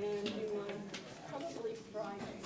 and do mine probably Friday.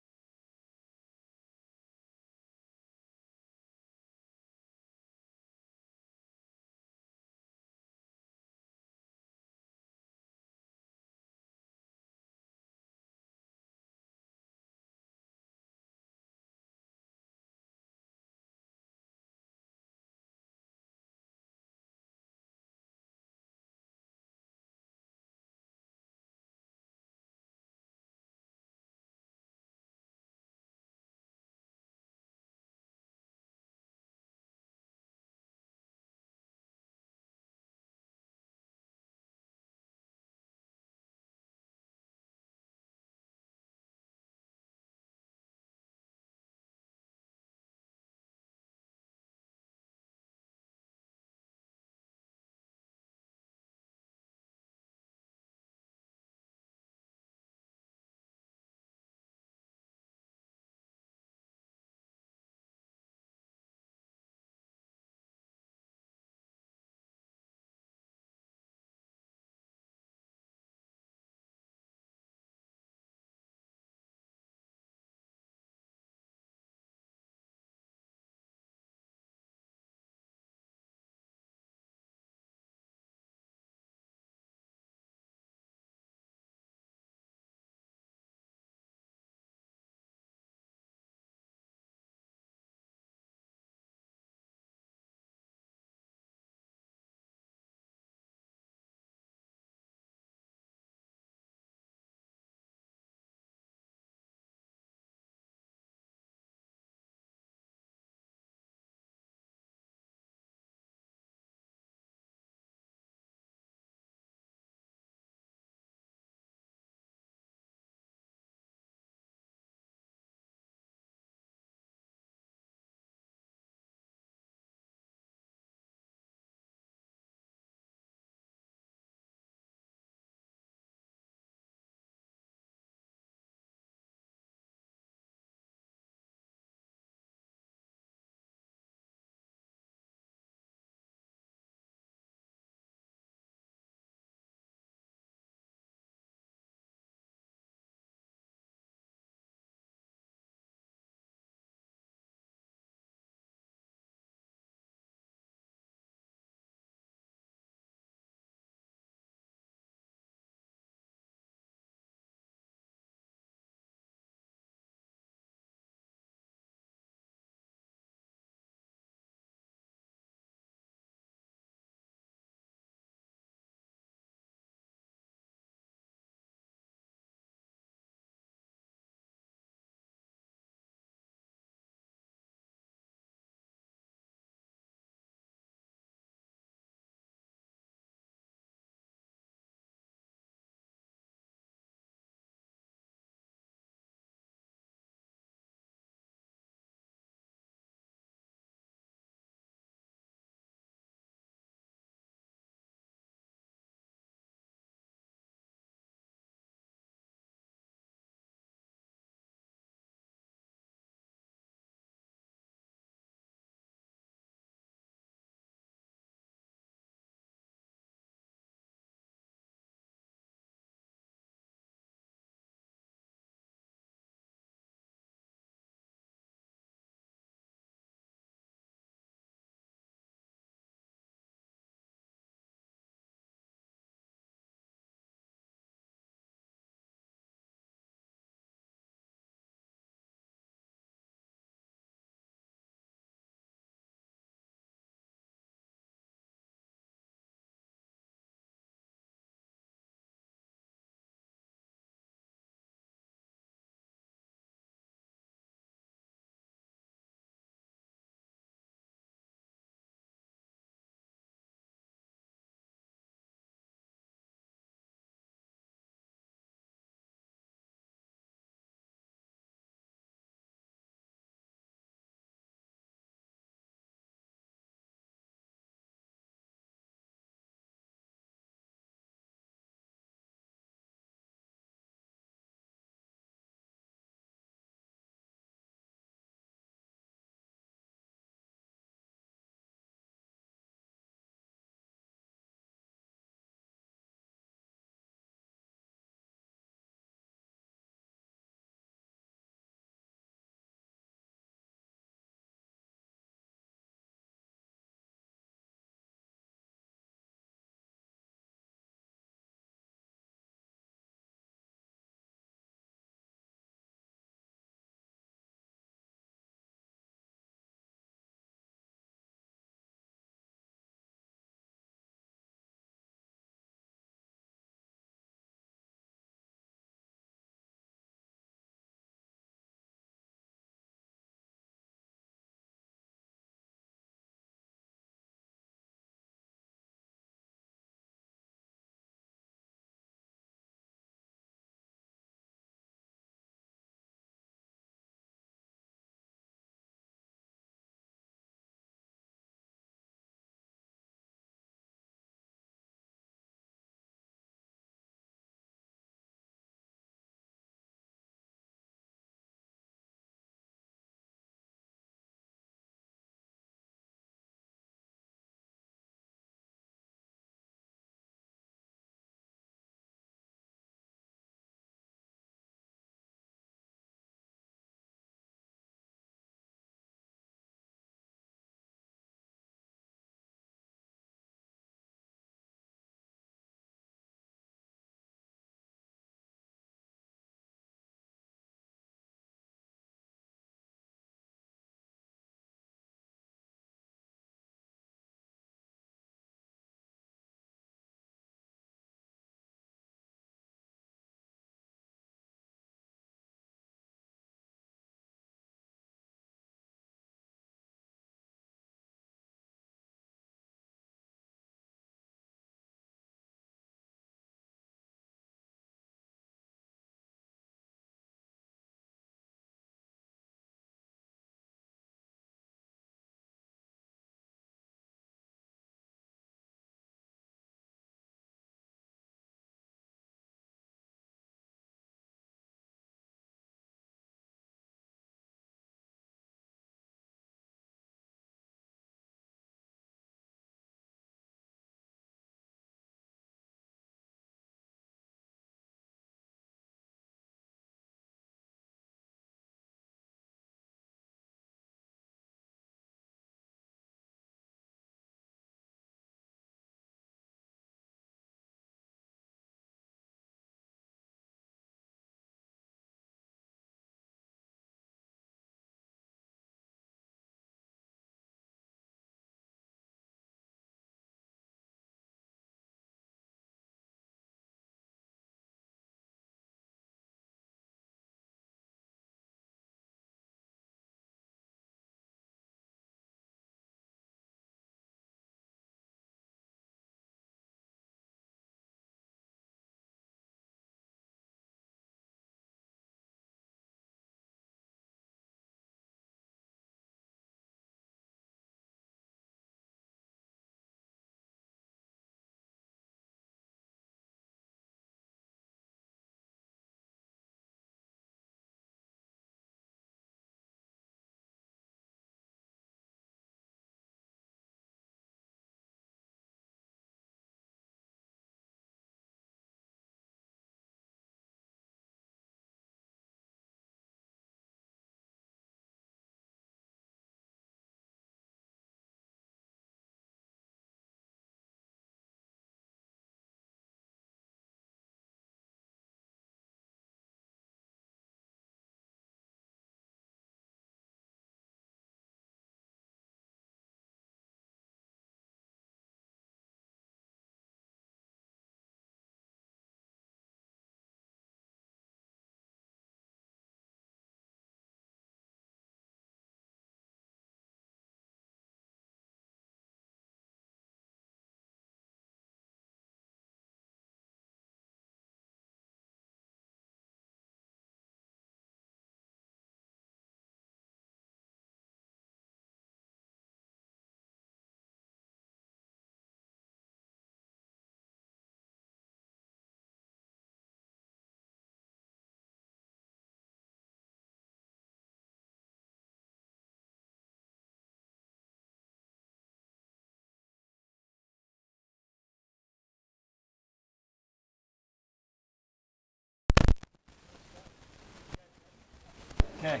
Okay.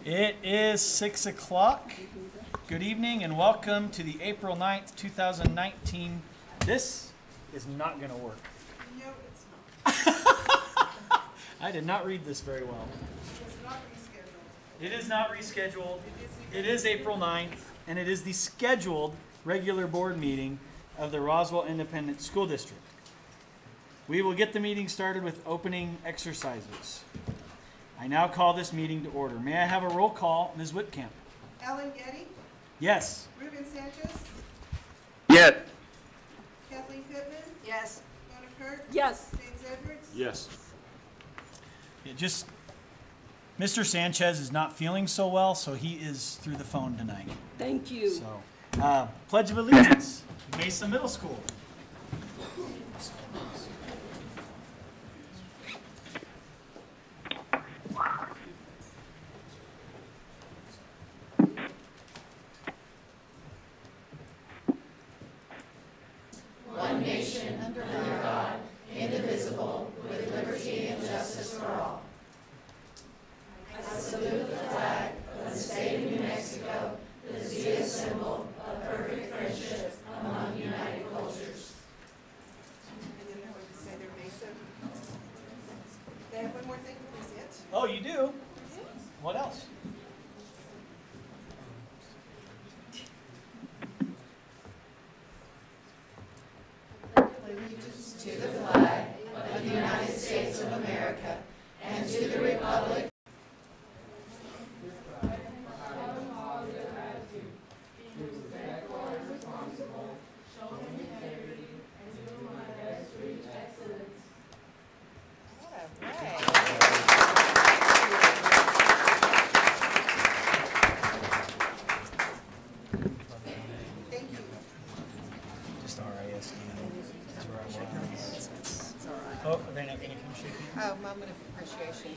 It is 6 o'clock. Good evening and welcome to the April 9th, 2019. This is not going to work. No, it's not. I did not read this very well. It's not rescheduled. It is not rescheduled. It is April 9th, and it is the scheduled regular board meeting of the Roswell Independent School District. We will get the meeting started with opening exercises. I now call this meeting to order. May I have a roll call, Ms. Whitcamp? Ellen Getty, Yes. Ruben Sanchez, Yes. Kathleen Pittman, Yes. Donna Kirk, Yes. James Edwards. Yes. Mr. Sanchez is not feeling so well, so he is through the phone tonight. Thank you. So, Pledge of Allegiance, Mesa Middle School. And then I would say they're Mesa. They have one more thing, is it? Oh, you do? What else? Thank you. Just RISD. That's where I was. Oh, are they not going to come shake hands? Oh, moment of appreciation.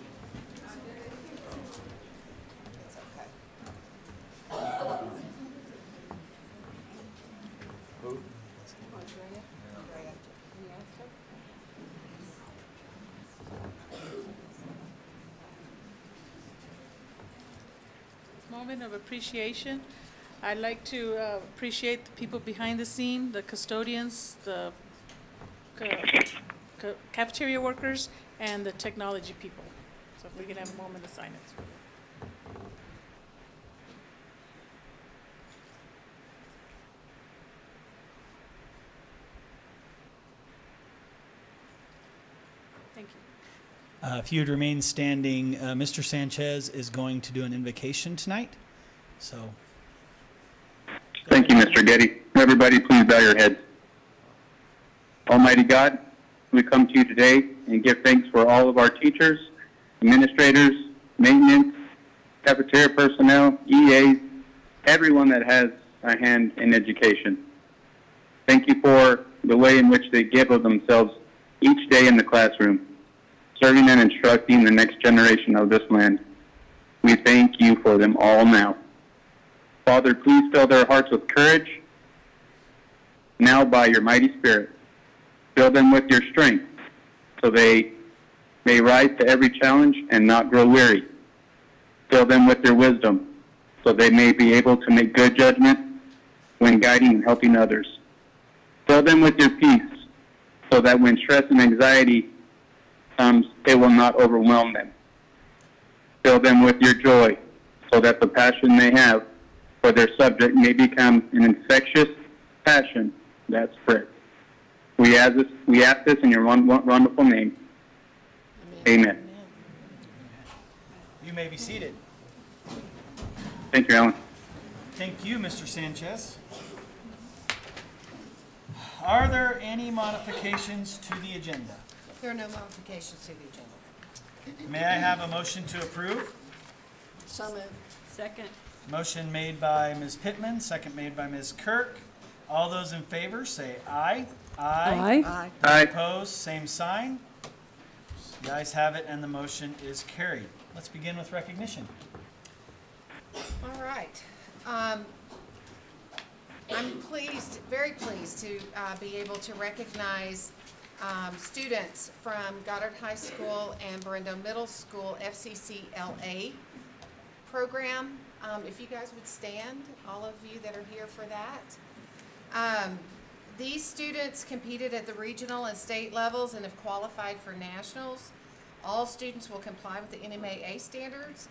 It's okay. Andrea. Moment of appreciation. I'd like to appreciate the people behind the scene, the custodians, the cafeteria workers, and the technology people. So if we can have a moment of silence. Thank you. If you'd remain standing, Mr. Sanchez is going to do an invocation tonight. So, Thank you, Mr. Getty. Everybody, please bow your heads. Almighty God, we come to you today and give thanks for all of our teachers, administrators, maintenance, cafeteria personnel, EAs, everyone that has a hand in education. Thank you for the way in which they give of themselves each day in the classroom, serving and instructing the next generation of this land. We thank you for them all now. Father, please fill their hearts with courage now by your mighty Spirit. Fill them with your strength so they may rise to every challenge and not grow weary. Fill them with your wisdom so they may be able to make good judgment when guiding and helping others. Fill them with your peace so that when stress and anxiety comes, it will not overwhelm them. Fill them with your joy so that the passion they have for their subject may become an infectious passion that spreads. We ask this in your wonderful name. Amen. you may be seated. Thank you, Alan. Thank you, Mr. Sanchez. Are there any modifications to the agenda? There are no modifications to the agenda. May I have a motion to approve? So moved. Second. Motion made by Ms. Pittman, second made by Ms. Kirk. All those in favor say aye. Aye. Aye. Aye. Opposed, same sign. The ayes have it and the motion is carried. Let's begin with recognition. All right. I'm pleased, very pleased to be able to recognize students from Goddard High School and Berendo Middle School FCCLA program. If you guys would stand, all of you that are here for that. These students competed at the regional and state levels and have qualified for nationals. All students will comply with the NMAA standards.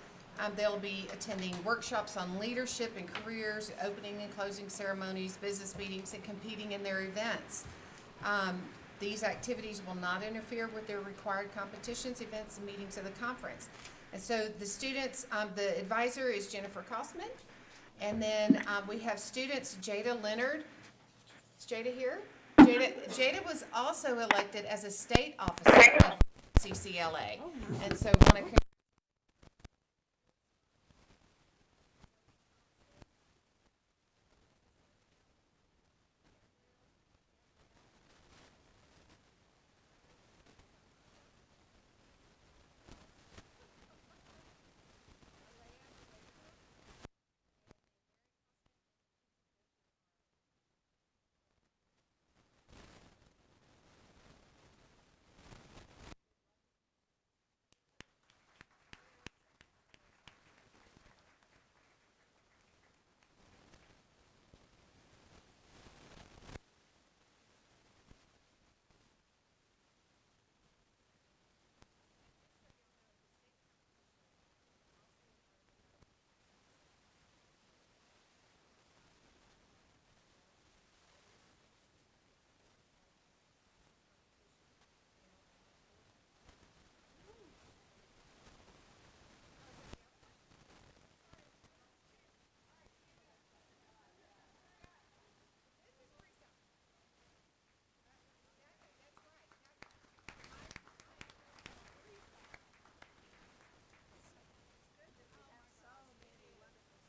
They'll be attending workshops on leadership and careers, opening and closing ceremonies, business meetings, and competing in their events. These activities will not interfere with their required competitions, events, and meetings of the conference. And so the students, the advisor is Jennifer Kosman. And then we have students, Jada Leonard. Is Jada here? Jada was also elected as a state officer of CCLA. And so want to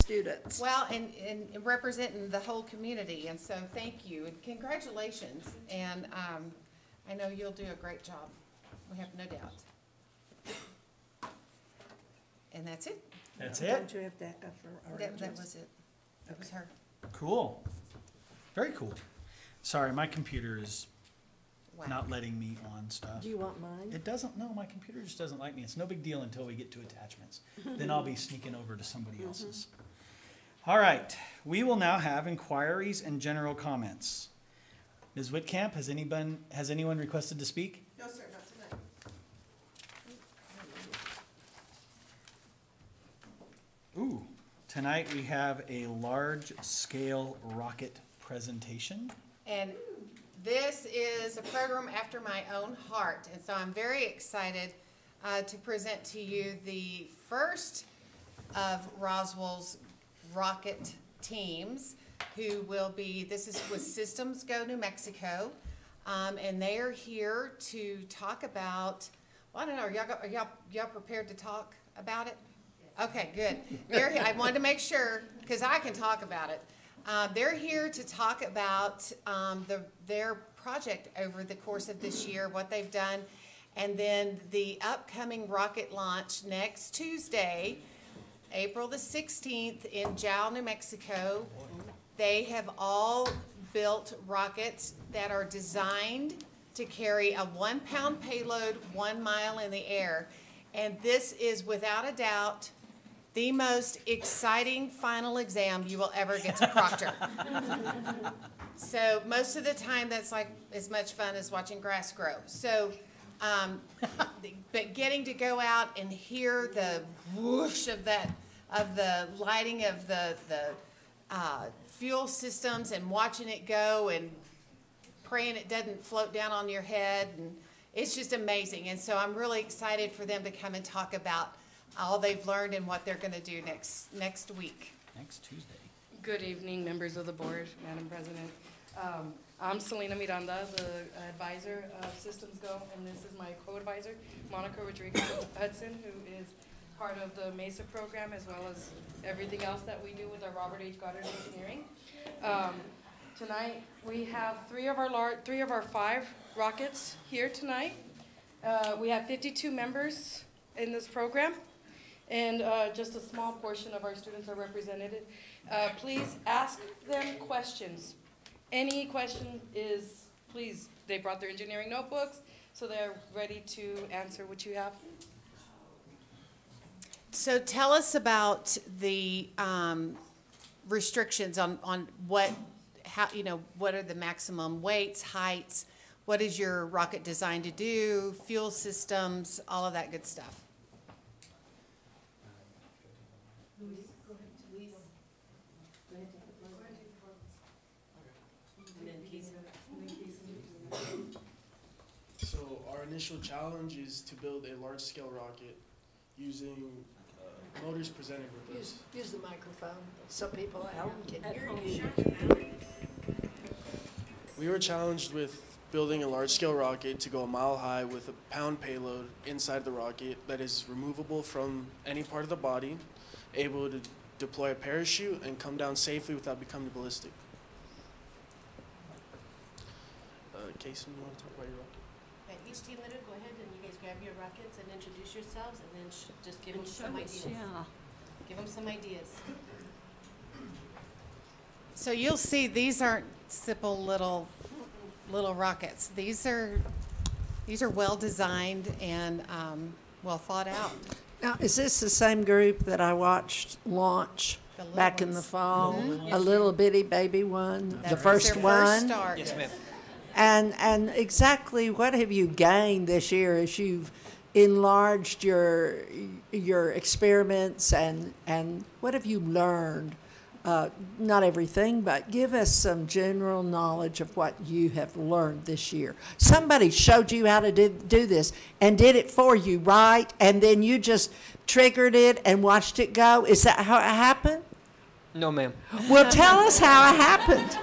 Students. well, and representing the whole community, and so thank you and congratulations. And I know you'll do a great job. We have no doubt. And that's it. That's it? Don't you have that for That was it. That was her. Cool. Very cool. Sorry, my computer is Wow. not letting me on stuff. Do you want mine? It doesn't, no, my computer just doesn't like me. It's no big deal until we get to attachments. Then I'll be sneaking over to somebody else's. All right, we will now have inquiries and general comments. Ms. Whitcamp, has anyone requested to speak? No, sir, not tonight. Ooh, tonight we have a large-scale rocket presentation. And this is a program after my own heart, and so I'm very excited to present to you the first of Roswell's rocket teams, who will be, this is with Systems Go New Mexico, and they are here to talk about, well, I don't know, are y'all prepared to talk about it? Okay, good. I wanted to make sure, because I can talk about it. They're here to talk about their project over the course of this year, what they've done, and then the upcoming rocket launch next Tuesday, April the 16th in Jowl, New Mexico. They have all built rockets that are designed to carry a 1-pound payload 1 mile in the air. And this is without a doubt the most exciting final exam you will ever get to proctor. So most of the time that's like as much fun as watching grass grow. So, but getting to go out and hear the whoosh of the lighting of the fuel systems and watching it go and praying it doesn't float down on your head, and it's just amazing. And so I'm really excited for them to come and talk about all they've learned and what they're going to do next week. Next Tuesday. Good evening, members of the board, Madam President. I'm Selena Miranda, the advisor of Systems Go, and this is my co-advisor, Monica Rodriguez Hudson, who is part of the MESA program, as well as everything else that we do with our Robert H. Goddard Engineering. Tonight, we have three of our 5 rockets here tonight. We have 52 members in this program, and just a small portion of our students are represented. Please ask them questions. Any question is, please please, they brought their engineering notebooks, so they're ready to answer what you have. So tell us about the restrictions on what, how, you know, what are the maximum weights, heights? What is your rocket designed to do, fuel systems, all of that good stuff? So our initial challenge is to build a large-scale rocket using motors presented with us. Use the microphone so people at home can hear you. We were challenged with building a large-scale rocket to go a mile high with a pound payload inside the rocket that is removable from any part of the body, able to deploy a parachute and come down safely without becoming ballistic. Kason, you want to talk about your rocket? Okay, each team leader, go ahead and you guys grab your rockets and introduce yourselves and then just give them some ideas. Give them some ideas. So you'll see these aren't simple little rockets. These are well designed and well thought out. Now, is this the same group that I watched launch The little back in the ones. fall? Mhm. A little bitty baby one, That the was first their one? First start. Yes, ma'am. And exactly what have you gained this year as you've enlarged your experiments and what have you learned? Not everything, but give us some general knowledge of what you have learned this year. Somebody showed you how to do this and did it for you, right? And then you just triggered it and watched it go. Is that how it happened? No, ma'am. Well, tell us how it happened.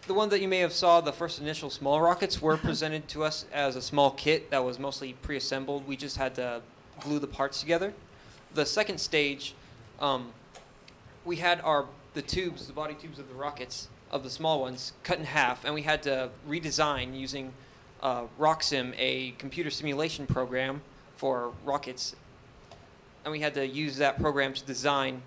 The one that you may have saw, the first initial small rockets, were presented to us as a small kit that was mostly pre-assembled. We just had to glue the parts together. The second stage, we had the tubes, the body tubes of the rockets, of the small ones, cut in half, and we had to redesign using RockSim, a computer simulation program for rockets. And we had to use that program to design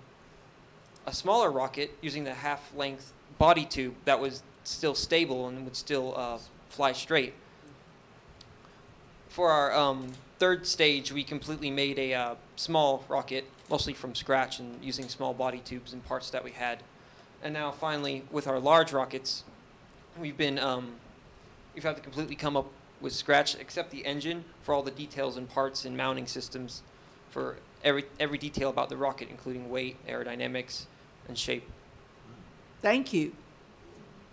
a smaller rocket using the half-length body tube that was still stable and would still fly straight. For our third stage, we completely made a small rocket, mostly from scratch and using small body tubes and parts that we had. And now finally, with our large rockets, we've had to completely come up with scratch, except the engine, for all the details and parts and mounting systems for every detail about the rocket, including weight, aerodynamics, and shape. Thank you.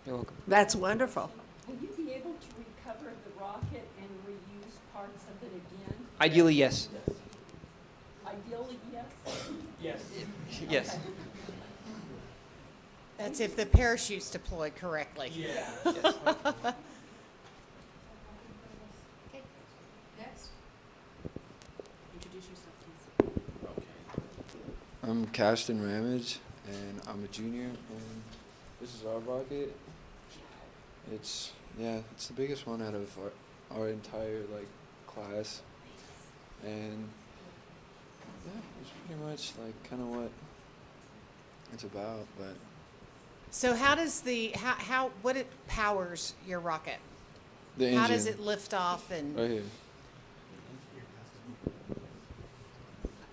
You're welcome. That's wonderful. Will you be able to recover the rocket and reuse parts of it again? Ideally, yes. Ideally, yes? Yes. Yes. Okay. That's if the parachute's deployed correctly. Yeah. Yes. Okay, next. Introduce yourself, please. I'm Caston Ramage, and I'm a junior, and this is our rocket. It's the biggest one out of our entire class, and yeah, it's pretty much kind of what it's about. But So how does what it powers your rocket? the engine How does it lift off and? right here.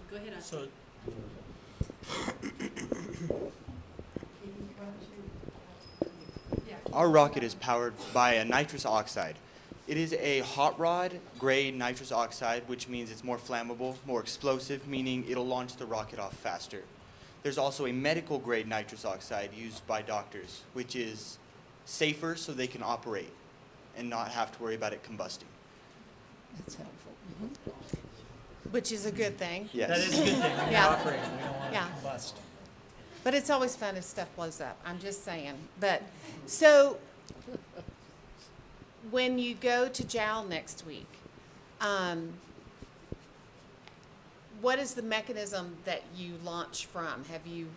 Go ahead, So Our rocket is powered by a nitrous oxide. It is a hot rod grade nitrous oxide, which means it's more flammable, more explosive, meaning it'll launch the rocket off faster. There's also a medical grade nitrous oxide used by doctors, which is safer so they can operate and not have to worry about it combusting. That's helpful. Which is a good thing. Yes. that is a good thing. When Yeah. you're operating, we don't want Yeah. to combust. But it's always fun if stuff blows up. I'm just saying. But so when you go to JAL next week, what is the mechanism that you launch from? Have you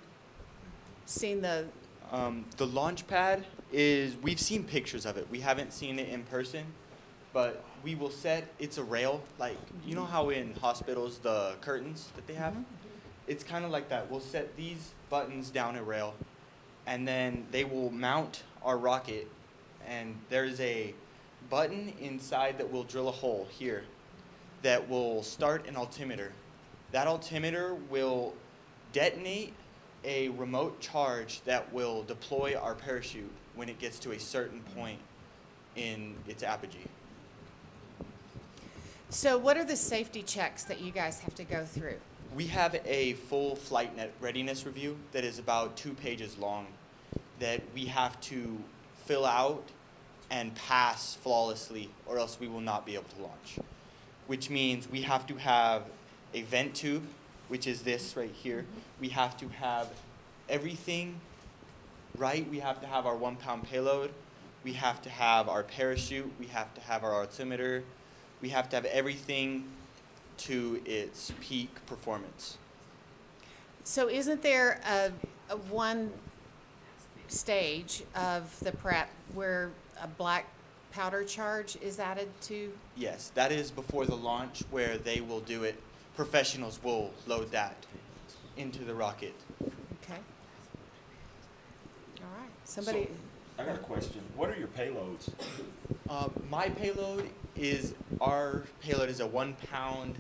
seen the? The launch pad we've seen pictures of it. We haven't seen it in person, but we will it's a rail, you know how in hospitals the curtains that they have? It's kind of like that. We'll set these buttons down a rail, and then they will mount our rocket, and there's a button inside that will drill a hole here that will start an altimeter. That altimeter will detonate a remote charge that will deploy our parachute when it gets to a certain point in its apogee. So what are the safety checks that you guys have to go through? We have a full flight net readiness review that is about 2 pages long that we have to fill out and pass flawlessly, or else we will not be able to launch. Which means we have to have a vent tube, which is this right here. We have to have everything right. We have to have our 1-pound payload. We have to have our parachute. We have to have our altimeter. We have to have everything to its peak performance. So isn't there a one stage of the prep where a black powder charge is added to? Yes, that is before the launch where they will do it. Professionals will load that into the rocket. Okay. All right. Somebody. So, I got a question. What are your payloads? My payload is, our payload is a 1-pound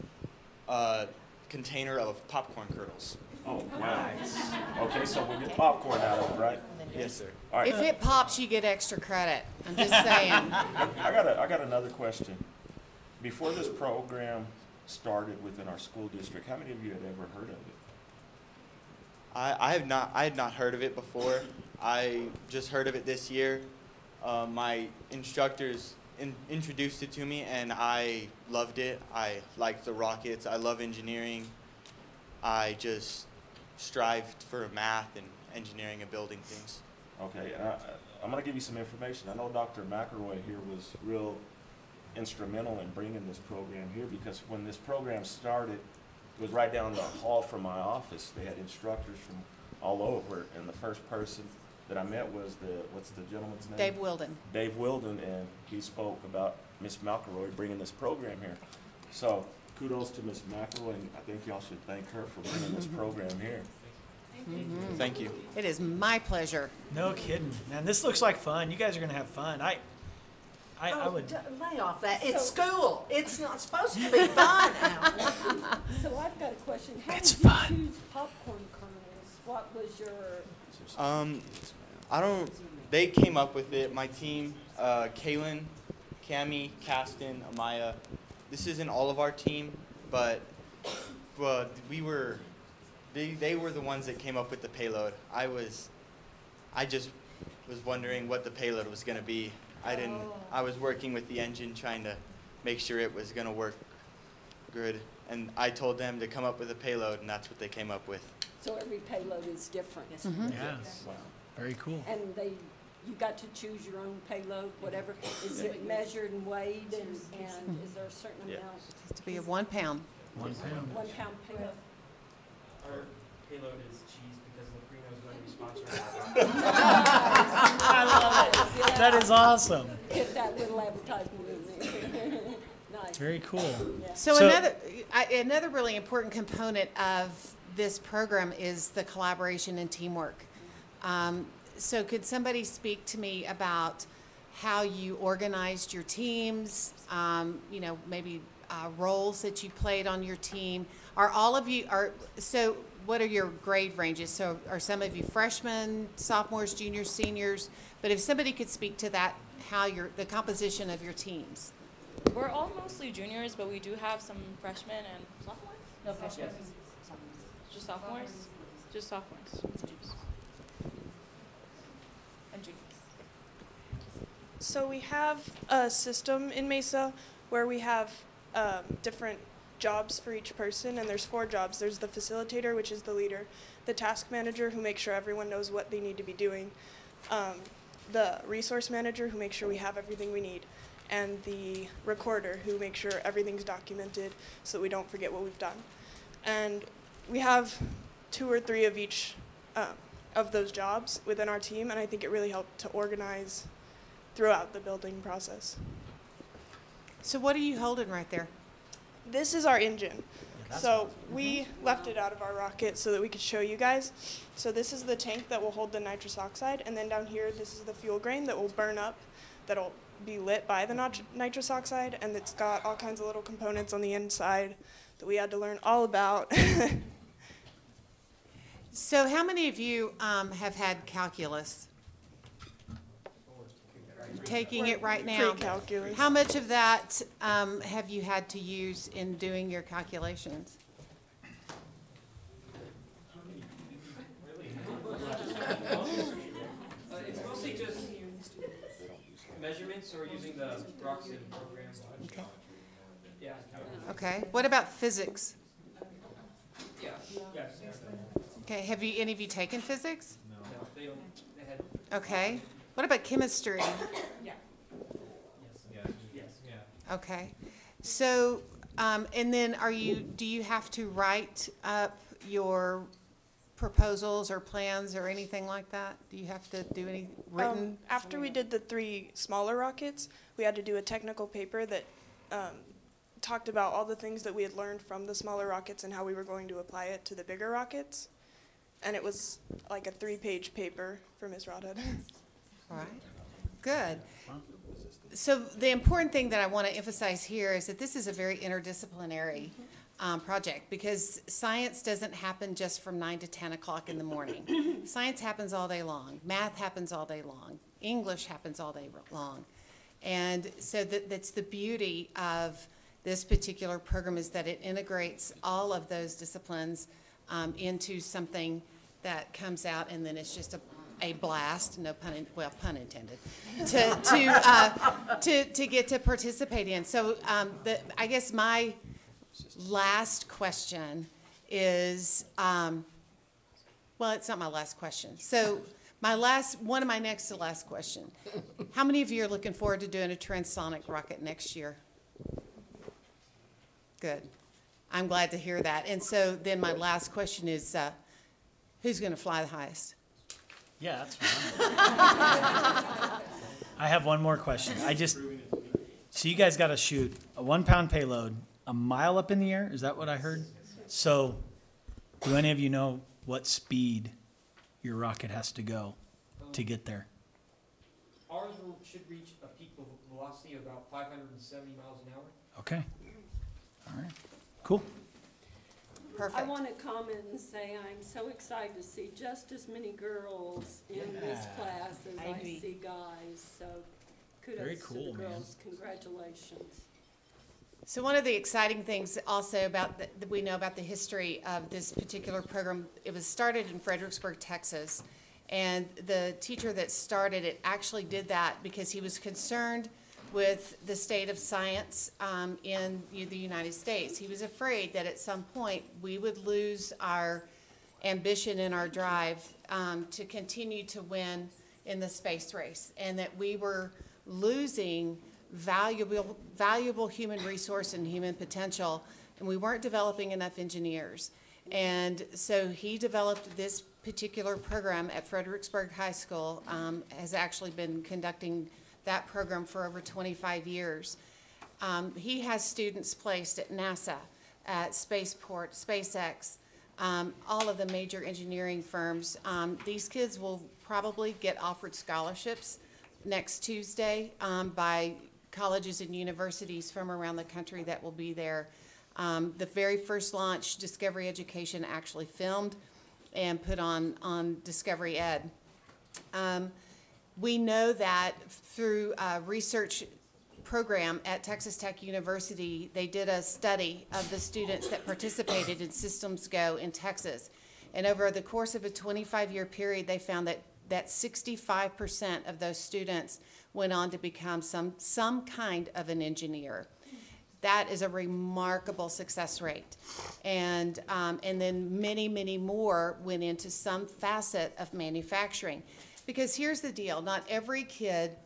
container of popcorn kernels. Oh, nice. Okay, so we'll get popcorn out of it, right? Yes, sir. All right. If it pops, you get extra credit. I'm just saying. I got another question. Before this program started within our school district, how many of you had ever heard of it? I had not heard of it before. I just heard of it this year. My instructors introduced it to me, and I loved it. I liked the rockets. I love engineering. I just strived for math and engineering and building things. Okay, and I'm going to give you some information. I know Dr. McElroy here was real instrumental in bringing this program here, because when this program started, it was right down the hall from my office. They had instructors from all over, and the first person that I met was what's the gentleman's name? Dave Wilden. Dave Wilden, and he spoke about Miss McElroy bringing this program here. So kudos to Miss McElroy, and I think y'all should thank her for bringing this program here. Mm-hmm. Thank you. It is my pleasure. No kidding, man. This looks like fun. You guys are gonna have fun. I would. Lay off that. It's school. It's not supposed to be fun, Al. So I've got a question. How It's did you fun. choose popcorn kernels? What was your... I don't, they came up with it. My team, Kaylin, Cami, Caston, Amaya. This isn't all of our team, but they were the ones that came up with the payload. I just was wondering what the payload was gonna be. I was working with the engine trying to make sure it was gonna work good. And I told them to come up with a payload, and that's what they came up with. So every payload is different. Mm-hmm. Yeah. Wow. Very cool. And you got to choose your own payload, whatever. Is it measured and weighed, and is there a certain amount? It has to be a 1 pound. 1 pound. 1 pound payload. Our payload is cheese because Leprino is going to be sponsoring our I love it. That is awesome. Get that little advertisement in there. Nice. Very cool. Yeah. So another really important component of this program is the collaboration and teamwork. So could somebody speak to me about how you organized your teams, maybe roles that you played on your team? Are all of you, so what are your grade ranges? So are some of you freshmen, sophomores, juniors, seniors? But if somebody could speak to that, how the composition of your teams. We're all mostly juniors, but we do have some freshmen and sophomores? No, freshmen. Just sophomores? Just sophomores. And juniors. So we have a system in Mesa where we have different jobs for each person, and there's 4 jobs. There's the facilitator, which is the leader, the task manager, who makes sure everyone knows what they need to be doing, the resource manager, who makes sure we have everything we need, and the recorder, who makes sure everything's documented so that we don't forget what we've done. And we have 2 or 3 of each of those jobs within our team, and I think it really helped to organize throughout the building process. So what are you holding right there? This is our engine. So we left it out of our rocket so that we could show you guys. So this is the tank that will hold the nitrous oxide, and then down here, this is the fuel grain that will burn up, that'll be lit by the nitrous oxide, and it's got all kinds of little components on the inside that we had to learn all about. So how many of you have had calculus? Taking it right now? Pre-calculus. How much of that have you had to use in doing your calculations? It's mostly just measurements or using the Roxy program. Okay. Yeah. Okay. What about physics? Yeah. Yes. Okay. Have you any of you taken physics? No, they don't. They had. Okay. What about chemistry? Yeah. Yes. Yeah. Okay. So, and then do you have to write up your proposals or plans or anything like that? Do you have to do any written? After we did the 3 smaller rockets, we had to do a technical paper that talked about all the things that we had learned from the smaller rockets and how we were going to apply it to the bigger rockets. And it was like a 3-page paper for Ms. Rodhead. All right. Good. So the important thing that I want to emphasize here is that this is a very interdisciplinary project, because science doesn't happen just from 9 to 10 o'clock in the morning. Science happens all day long. Math happens all day long. English happens all day long. And so that's the beauty of this particular program, is that it integrates all of those disciplines into something that comes out, and then it's just a blast, no pun, pun intended, to get to participate in. So I guess my last question is, well, it's not my last question. So one of my next to last question. How many of you are looking forward to doing a transonic rocket next year? Good. I'm glad to hear that. And so then my last question is, who's going to fly the highest? Yeah, that's fine. I have one more question. So you guys got to shoot a 1-pound payload a mile up in the air. Is that what I heard? So do any of you know what speed your rocket has to go to get there? Ours should reach a peak velocity of about 570 miles an hour. Okay. All right. Cool. Perfect. I want to comment and say I'm so excited to see just as many girls in this class as I see guys. So kudos to the girls. Congratulations. So one of the exciting things also about that we know about the history of this particular program, it was started in Fredericksburg, Texas. And the teacher that started it actually did that because he was concerned with the state of science in the United States. He was afraid that at some point we would lose our ambition and our drive to continue to win in the space race, and that we were losing valuable human resource and human potential, and we weren't developing enough engineers. And so he developed this particular program at Fredericksburg High School, has actually been conducting that program for over 25 years. He has students placed at NASA, at Spaceport, SpaceX, all of the major engineering firms. These kids will probably get offered scholarships next Tuesday by colleges and universities from around the country that will be there. The very first launch, Discovery Education actually filmed and put on Discovery Ed. We know that through a research program at Texas Tech University, they did a study of the students that participated in Systems Go in Texas. And over the course of a 25-year period, they found that 65% of those students went on to become some kind of an engineer. That is a remarkable success rate. And then many, many more went into some facet of manufacturing. Because here's the deal, not every kid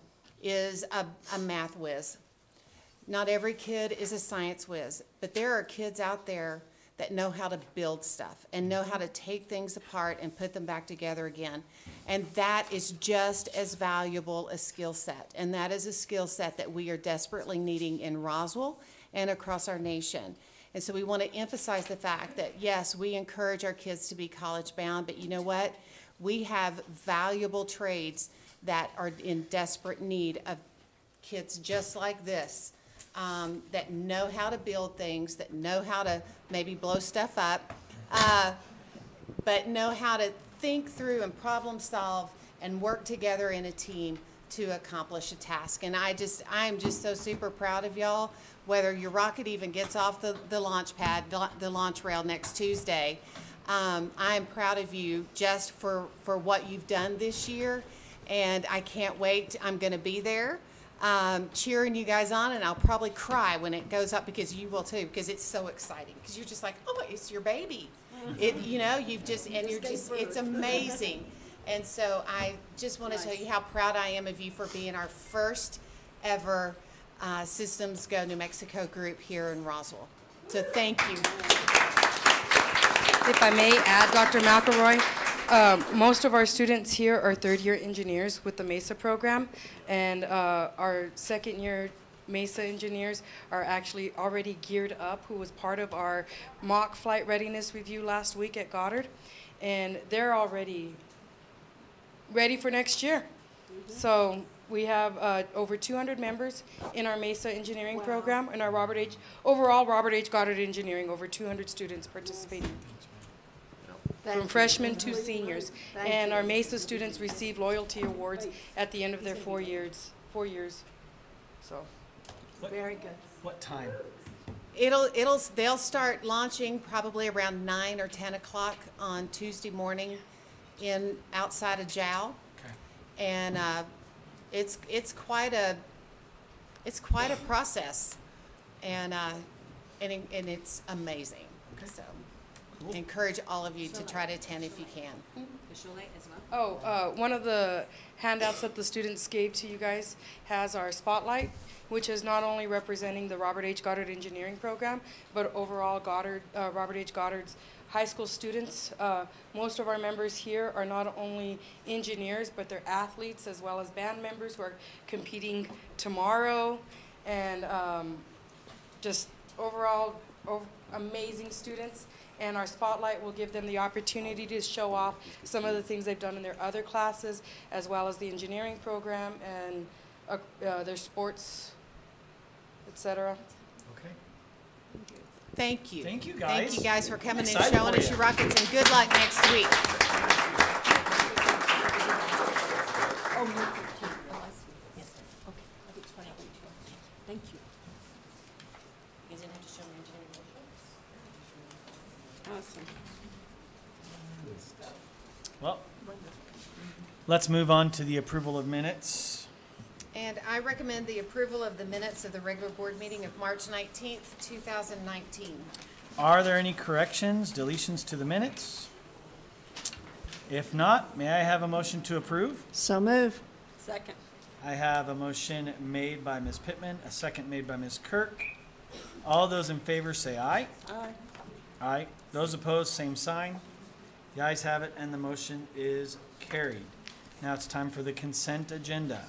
is a math whiz. Not every kid is a science whiz. But there are kids out there that know how to build stuff and know how to take things apart and put them back together again. And that is just as valuable a skill set. And that is a skill set that we are desperately needing in Roswell and across our nation. And so we want to emphasize the fact that, yes, we encourage our kids to be college bound, but you know what? We have valuable trades that are in desperate need of kids just like this, that know how to build things, that know how to maybe blow stuff up, but know how to think through and problem solve and work together in a team to accomplish a task. And I'm just so super proud of y'all, whether your rocket even gets off the launch pad, the launch rail next Tuesday. I'm proud of you just for what you've done this year, and I can't wait. I'm going to be there cheering you guys on, and I'll probably cry when it goes up, because you will too, because it's so exciting, because you're just like, oh, it's your baby. It's amazing. And so I just want to tell you how proud I am of you for being our first ever Systems Go New Mexico group here in Roswell. So thank you. If I may add, Dr. McElroy, most of our students here are third-year engineers with the MESA program, and our second-year MESA engineers are actually already geared up, who was part of our mock flight readiness review last week at Goddard, and they're already ready for next year. So we have over 200 members in our MESA engineering program, and our Robert H. Goddard engineering, over 200 students participating. From freshmen to seniors. And our MESA students receive loyalty awards at the end of their 4 years. So. Very good. What time? They'll start launching probably around 9 or 10 o'clock on Tuesday morning outside of JAL. Okay. And it's quite a process, and it's amazing. So encourage all of you to try to attend if you can. One of the handouts that the students gave to you guys has our spotlight, which is not only representing the Robert H. Goddard engineering program, but overall Robert H. Goddard's high school students. Most of our members here are not only engineers, but they're athletes as well as band members who are competing tomorrow, and just overall amazing students. And our spotlight will give them the opportunity to show off some of the things they've done in their other classes, as well as the engineering program and their sports, etc. Okay. Thank you. Thank you, guys. Thank you guys for coming and Excited showing for us you. your rockets, and good luck next week. Oh, no, yes, okay, I'll explain it to you. Thank you. You guys didn't have to show me engineering motions. Awesome. Well, let's move on to the approval of minutes. And I recommend the approval of the minutes of the regular board meeting of March 19th, 2019. Are there any corrections, deletions to the minutes? If not, may I have a motion to approve? So move. Second. I have a motion made by Ms. Pittman, a second made by Ms. Kirk. All those in favor say aye. Aye. Aye. Those opposed, same sign. The ayes have it, and the motion is carried. Now it's time for the consent agenda.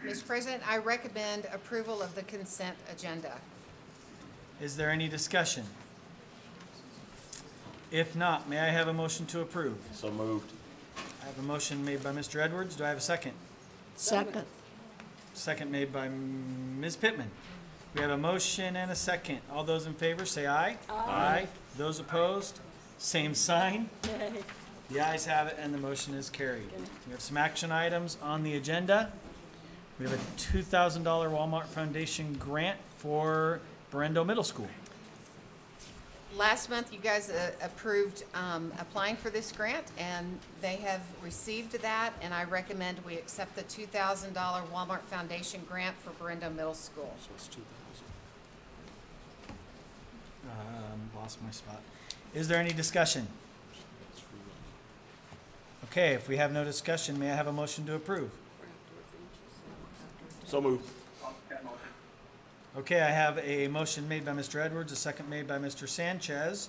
Mr. President, I recommend approval of the consent agenda. Is there any discussion? If not, may I have a motion to approve? So moved. I have a motion made by Mr. Edwards. Do I have a second? Second. Second made by Ms. Pittman. We have a motion and a second. All those in favor say aye. Aye. Those opposed, same sign. The ayes have it, and the motion is carried. We have some action items on the agenda. We have a $2,000 Walmart Foundation grant for Berendo Middle School. Last month, you guys approved applying for this grant, and they have received that, and I recommend we accept the $2,000 Walmart Foundation grant for Berendo Middle School. So it's 2,000. Lost my spot. Is there any discussion? Okay, if we have no discussion, may I have a motion to approve? So moved. Okay, I have a motion made by Mr. Edwards, a second made by Mr. Sanchez.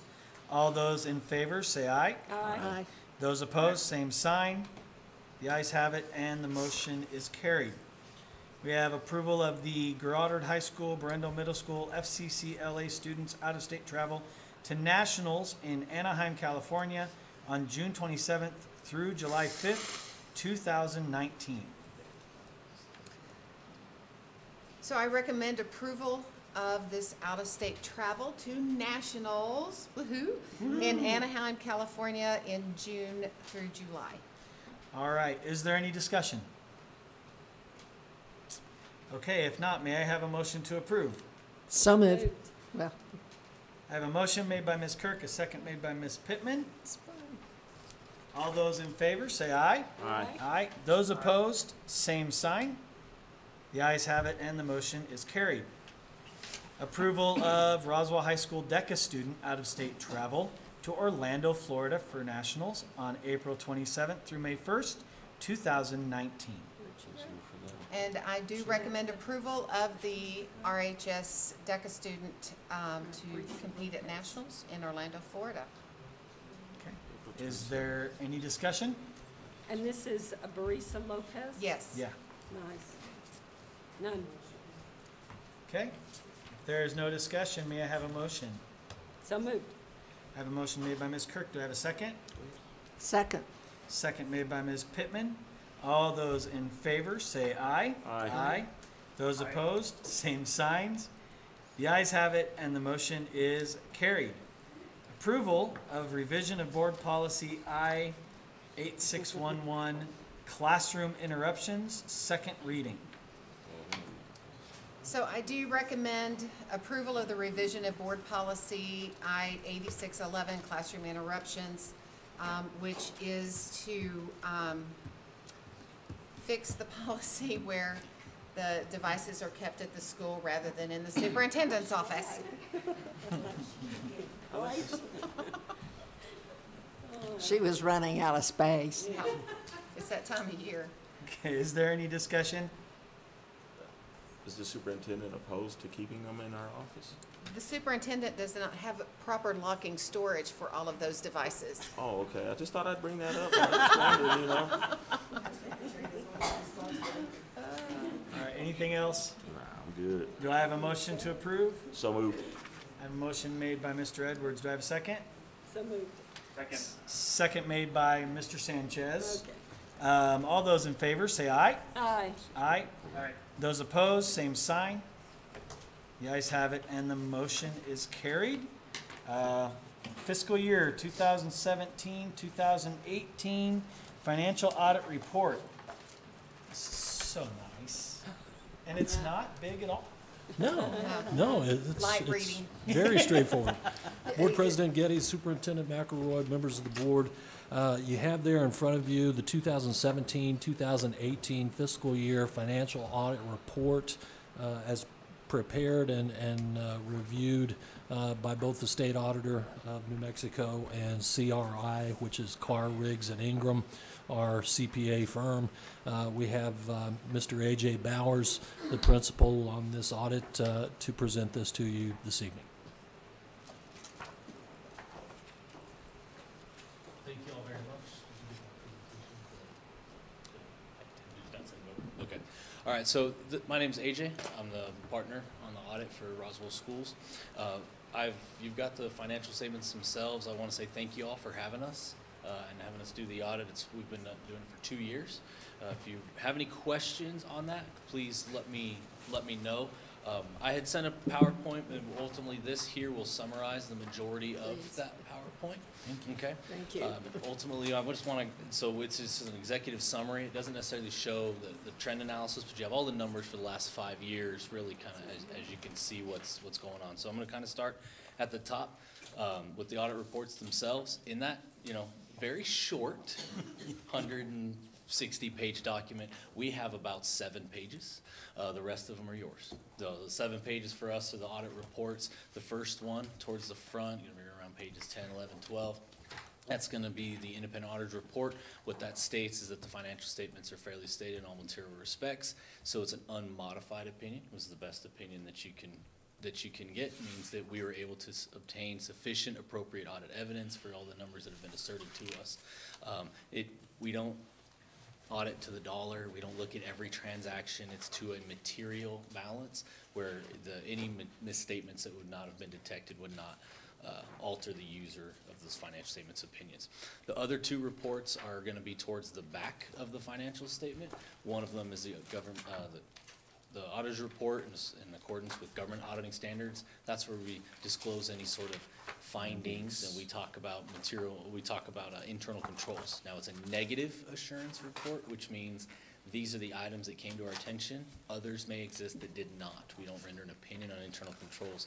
All those in favor say aye. Aye. Those opposed, same sign. The ayes have it, and the motion is carried. We have approval of the Goddard High School, Berendel Middle School, FCCLA students out-of-state travel to nationals in Anaheim, California on June 27th through July 5th, 2019. So I recommend approval of this out-of-state travel to nationals, woohoo, in Anaheim, California in June through July. All right, is there any discussion? Okay, if not, may I have a motion to approve? So moved. Well, I have a motion made by Ms. Kirk, a second made by Ms. Pittman. All those in favor, say aye. Aye. Aye. Those opposed, same sign. The ayes have it, and the motion is carried. Approval of Roswell High School DECA student out-of-state travel to Orlando, Florida for nationals on April 27th through May 1st, 2019. And I do recommend approval of the RHS DECA student to compete at nationals in Orlando, Florida. Okay. Is there any discussion? And this is Barisa Lopez? Yes. Yeah. Nice. None. Okay. If there is no discussion, may I have a motion? So moved. I have a motion made by Ms. Kirk. Do I have a second? second. Second made by Ms. Pittman. All those in favor say aye. Aye. Aye. Those opposed, same signs. The ayes have it, and the motion is carried. Approval of revision of board policy I-8611, classroom interruptions, second reading. So I do recommend approval of the revision of board policy I-8611, classroom interruptions, which is to fix the policy where the devices are kept at the school rather than in the superintendent's office. She was running out of space. Yeah, it's that time of year. Okay, is there any discussion? Is the superintendent opposed to keeping them in our office? The superintendent does not have proper locking storage for all of those devices. Oh, okay. I just thought I'd bring that up. I just wondered, you know. All right, anything else? Nah, I'm good. Do I have a motion to approve? So moved. I have a motion made by Mr. Edwards. Do I have a second? So moved. Second. Second made by Mr. Sanchez. Okay. All those in favor say aye. Aye. Aye. Those opposed, same sign. The ayes have it, and the motion is carried. Fiscal year 2017, 2018 financial audit report. So nice. And it's not big at all. No, it's Light reading. very straightforward. Board President Getty, Superintendent McElroy, members of the board, you have there in front of you the 2017-2018 fiscal year financial audit report as prepared and reviewed by both the state auditor of New Mexico and CRI, which is Carr, Riggs, and Ingram, our CPA firm. We have Mr. A.J. Bowers, the principal on this audit, to present this to you this evening. Thank you all very much. Okay. All right, so my name's AJ. I'm the partner on the audit for Roswell Schools. You've got the financial statements themselves. I want to say thank you all for having us and having us do the audit. We've been doing it for 2 years. If you have any questions on that, please let me know. I had sent a PowerPoint, and ultimately this here will summarize the majority of that PowerPoint. Thank you. Okay. Thank you. Ultimately, I just want to, so it's just an executive summary. It doesn't necessarily show the trend analysis, but you have all the numbers for the last 5 years, really kind of as you can see what's going on. So I'm going to kind of start at the top with the audit reports themselves. In that, very short 160-page document, we have about 7 pages. The rest of them are yours. The 7 pages for us are the audit reports. The first one towards the front, you're going to be around pages 10, 11, 12. That's going to be the independent auditor's report. What that states is that the financial statements are fairly stated in all material respects. So it's an unmodified opinion. It was the best opinion that you can get. It means that we were able to obtain sufficient appropriate audit evidence for all the numbers that have been asserted to us. We don't audit to the dollar. We don't look at every transaction. It's to a material balance where any misstatements that would not have been detected would not alter the user of those financial statements' opinions. The other two reports are going to be towards the back of the financial statement. One of them is the the auditor's report in accordance with government auditing standards. That's where we disclose any sort of findings, and we talk about internal controls. Now, it's a negative assurance report, which means these are the items that came to our attention. Others may exist that did not. We don't render an opinion on internal controls.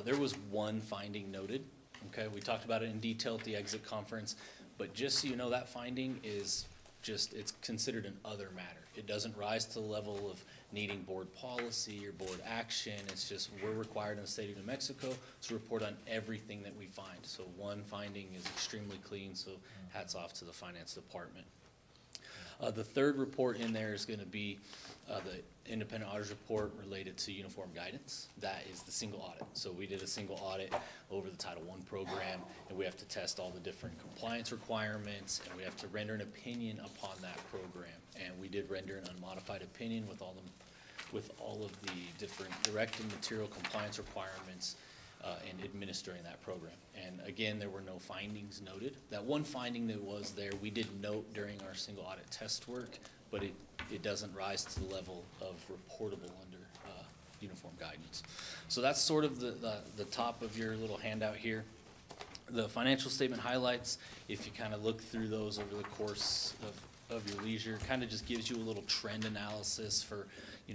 There was one finding noted. Okay, we talked about it in detail at the exit conference, but just so you know, that finding is it's considered an other matter. It doesn't rise to the level of needing board policy or board action. It's just we're required in the state of New Mexico to report on everything that we find. So one finding is extremely clean, so hats off to the finance department. The third report in there is going to be the independent auditor's report related to uniform guidance. That is the single audit. So we did a single audit over the Title I program, and we have to test all the different compliance requirements, and we have to render an opinion upon that program. And we did render an unmodified opinion with all of the different direct and material compliance requirements in administering that program. And again, there were no findings noted. That one finding that was there, we did note during our single audit test work, but it doesn't rise to the level of reportable under uniform guidance. So that's sort of the top of your little handout here. The financial statement highlights, if you kind of look through those over the course of your leisure, kind of just gives you a little trend analysis for,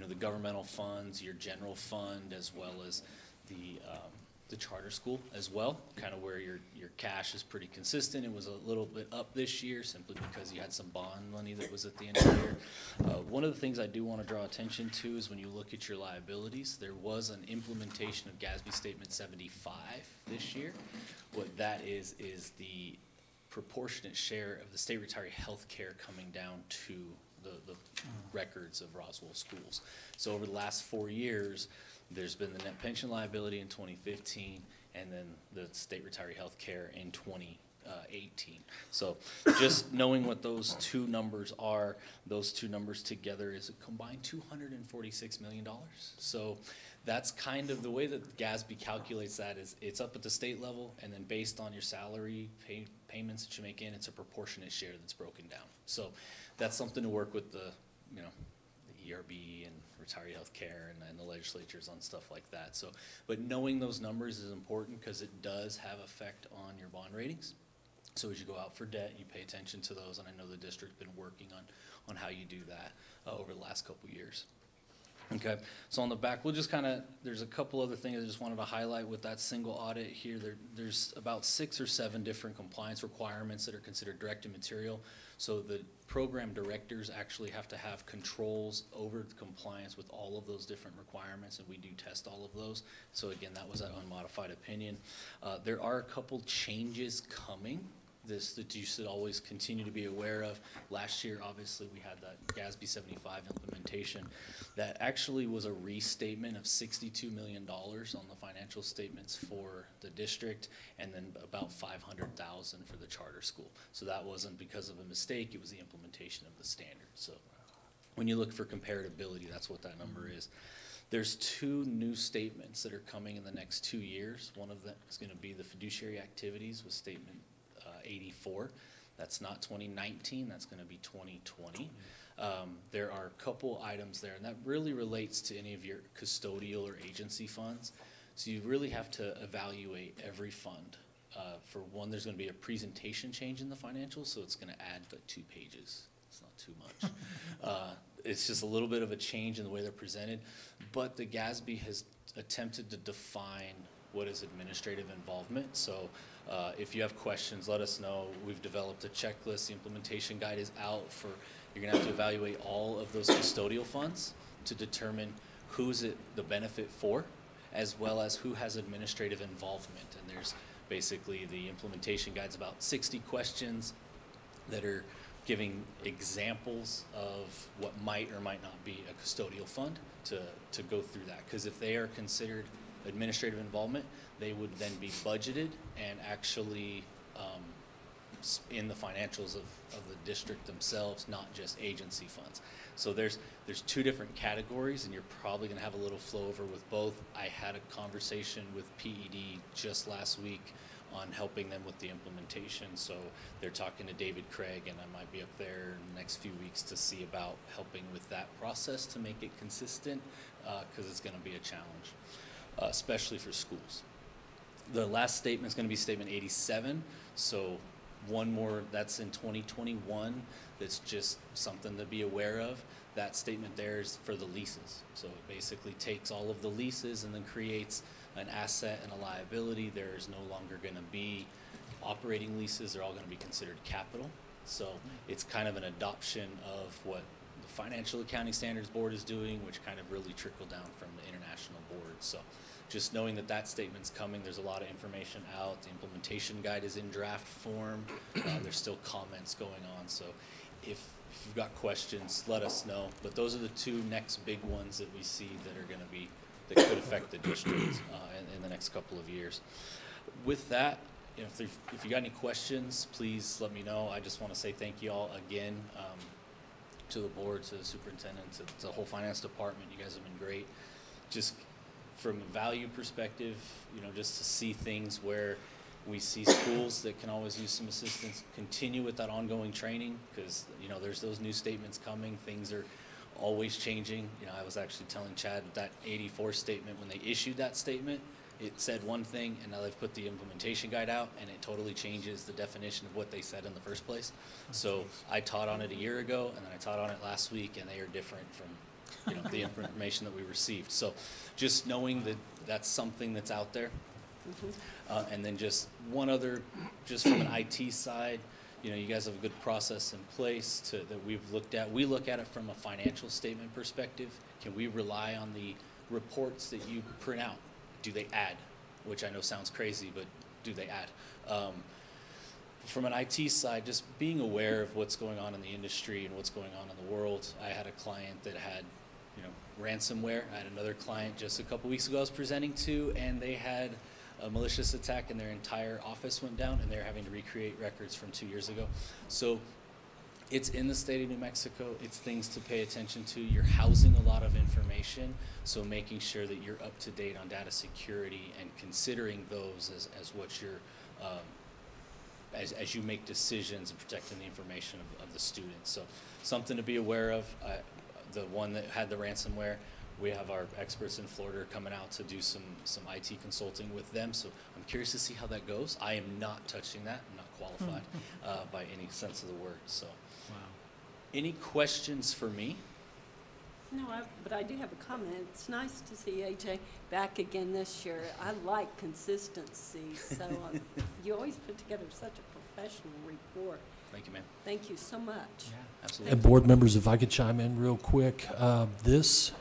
the governmental funds, your general fund, as well as the charter school as well, kind of where your cash is pretty consistent. It was a little bit up this year simply because you had some bond money that was at the end of the year. One of the things I do want to draw attention to is when you look at your liabilities, there was an implementation of GASB Statement 75 this year. What that is the proportionate share of the state retiree health care coming down to the records of Roswell schools. So over the last 4 years, there's been the net pension liability in 2015, and then the state retiree health care in 2018. So just knowing what those two numbers are, those two numbers together is a combined $246 million. So that's kind of the way that GASB calculates that is it's up at the state level, and then based on your salary payments that you make in, it's a proportionate share that's broken down. So that's something to work with the ERB and retiree health care and the legislatures on stuff like that. So, but knowing those numbers is important because it does have effect on your bond ratings. So as you go out for debt, you pay attention to those, and I know the district's been working on how you do that over the last couple years. Okay, so on the back, we'll just kind of, there's a couple other things I just wanted to highlight with that single audit here. There's about 6 or 7 different compliance requirements that are considered direct and material. So the program directors actually have to have controls over the compliance with all of those different requirements, and we do test all of those. So again, that was an unmodified opinion. There are a couple changes coming that you should always continue to be aware of. Last year, obviously, we had that GASB 75 implementation. That actually was a restatement of $62 million on the financial statements for the district, and then about $500,000 for the charter school. So that wasn't because of a mistake, it was the implementation of the standard. So when you look for comparability, that's what that number is. There's 2 new statements that are coming in the next 2 years. One of them is going to be the fiduciary activities with statement 84. That's not 2019, that's going to be 2020. There are a couple items there, and that really relates to any of your custodial or agency funds. So you really have to evaluate every fund. For one, there's going to be a presentation change in the financials, so it's going to add like 2 pages. It's not too much. It's just a little bit of a change in the way they're presented, but the GASB has attempted to define what is administrative involvement. So if you have questions, let us know. We've developed a checklist. The implementation guide is out for, you're gonna have to evaluate all of those custodial funds to determine who's it the benefit for, as well as who has administrative involvement. And there's basically the implementation guide's about 60 questions that are giving examples of what might or might not be a custodial fund to go through that. Because if they are considered administrative involvement, they would then be budgeted and actually in the financials of the district themselves, not just agency funds. So there's two different categories, and you're probably going to have a little flow over with both. I had a conversation with PED just last week on helping them with the implementation. So they're talking to David Craig, and I might be up there in the next few weeks to see about helping with that process to make it consistent, because it's going to be a challenge, especially for schools. The last statement is going to be statement 87. So one more, that's in 2021. That's just something to be aware of. That statement there is for the leases. So it basically takes all of the leases and then creates an asset and a liability. There is no longer going to be operating leases. They're all going to be considered capital. So it's kind of an adoption of what the Financial Accounting Standards Board is doing, which kind of really trickled down from the international board. So just knowing that that statement's coming, there's a lot of information out. The implementation guide is in draft form. There's still comments going on. So if you've got questions, let us know. But those are the two next big ones that we see that are going to be, that could affect the district in the next couple of years. With that, you know, if you got any questions, please let me know. I just want to say thank you all again, to the board, to the superintendent, to the whole finance department. You guys have been great. Just from a value perspective, you know, just to see things where we see schools that can always use some assistance, continue with that ongoing training, because, you know, there's those new statements coming. Things are always changing. You know, I was actually telling Chad that 84 statement, when they issued that statement, it said one thing, and now they've put the implementation guide out, and it totally changes the definition of what they said in the first place. So I taught on it a year ago, and then I taught on it last week, and they are different from, you know, the information that we received. So just knowing that that's something that's out there. And then just one other, just from an IT side, you know, you guys have a good process in place that we've looked at. We look at it from a financial statement perspective. Can we rely on the reports that you print out? Do they add? Which I know sounds crazy, but do they add? From an IT side, just being aware of what's going on in the industry and what's going on in the world. I had a client that had, you know, ransomware. I had another client just a couple weeks ago I was presenting to, and they had a malicious attack and their entire office went down, and they're having to recreate records from 2 years ago. So it's in the state of New Mexico. It's things to pay attention to. You're housing a lot of information, so making sure that you're up to date on data security and considering those as what you're, as you make decisions and protecting the information of the students. So something to be aware of. The one that had the ransomware, we have our experts in Florida coming out to do some IT consulting with them. So I'm curious to see how that goes. I am not touching that. I'm not qualified by any sense of the word. So, wow. Any questions for me? No, but I do have a comment. It's nice to see AJ back again this year. I like consistency. So you always put together such a professional report. Thank you, ma'am. Thank you so much. Yeah, absolutely. And board members, if I could chime in real quick, this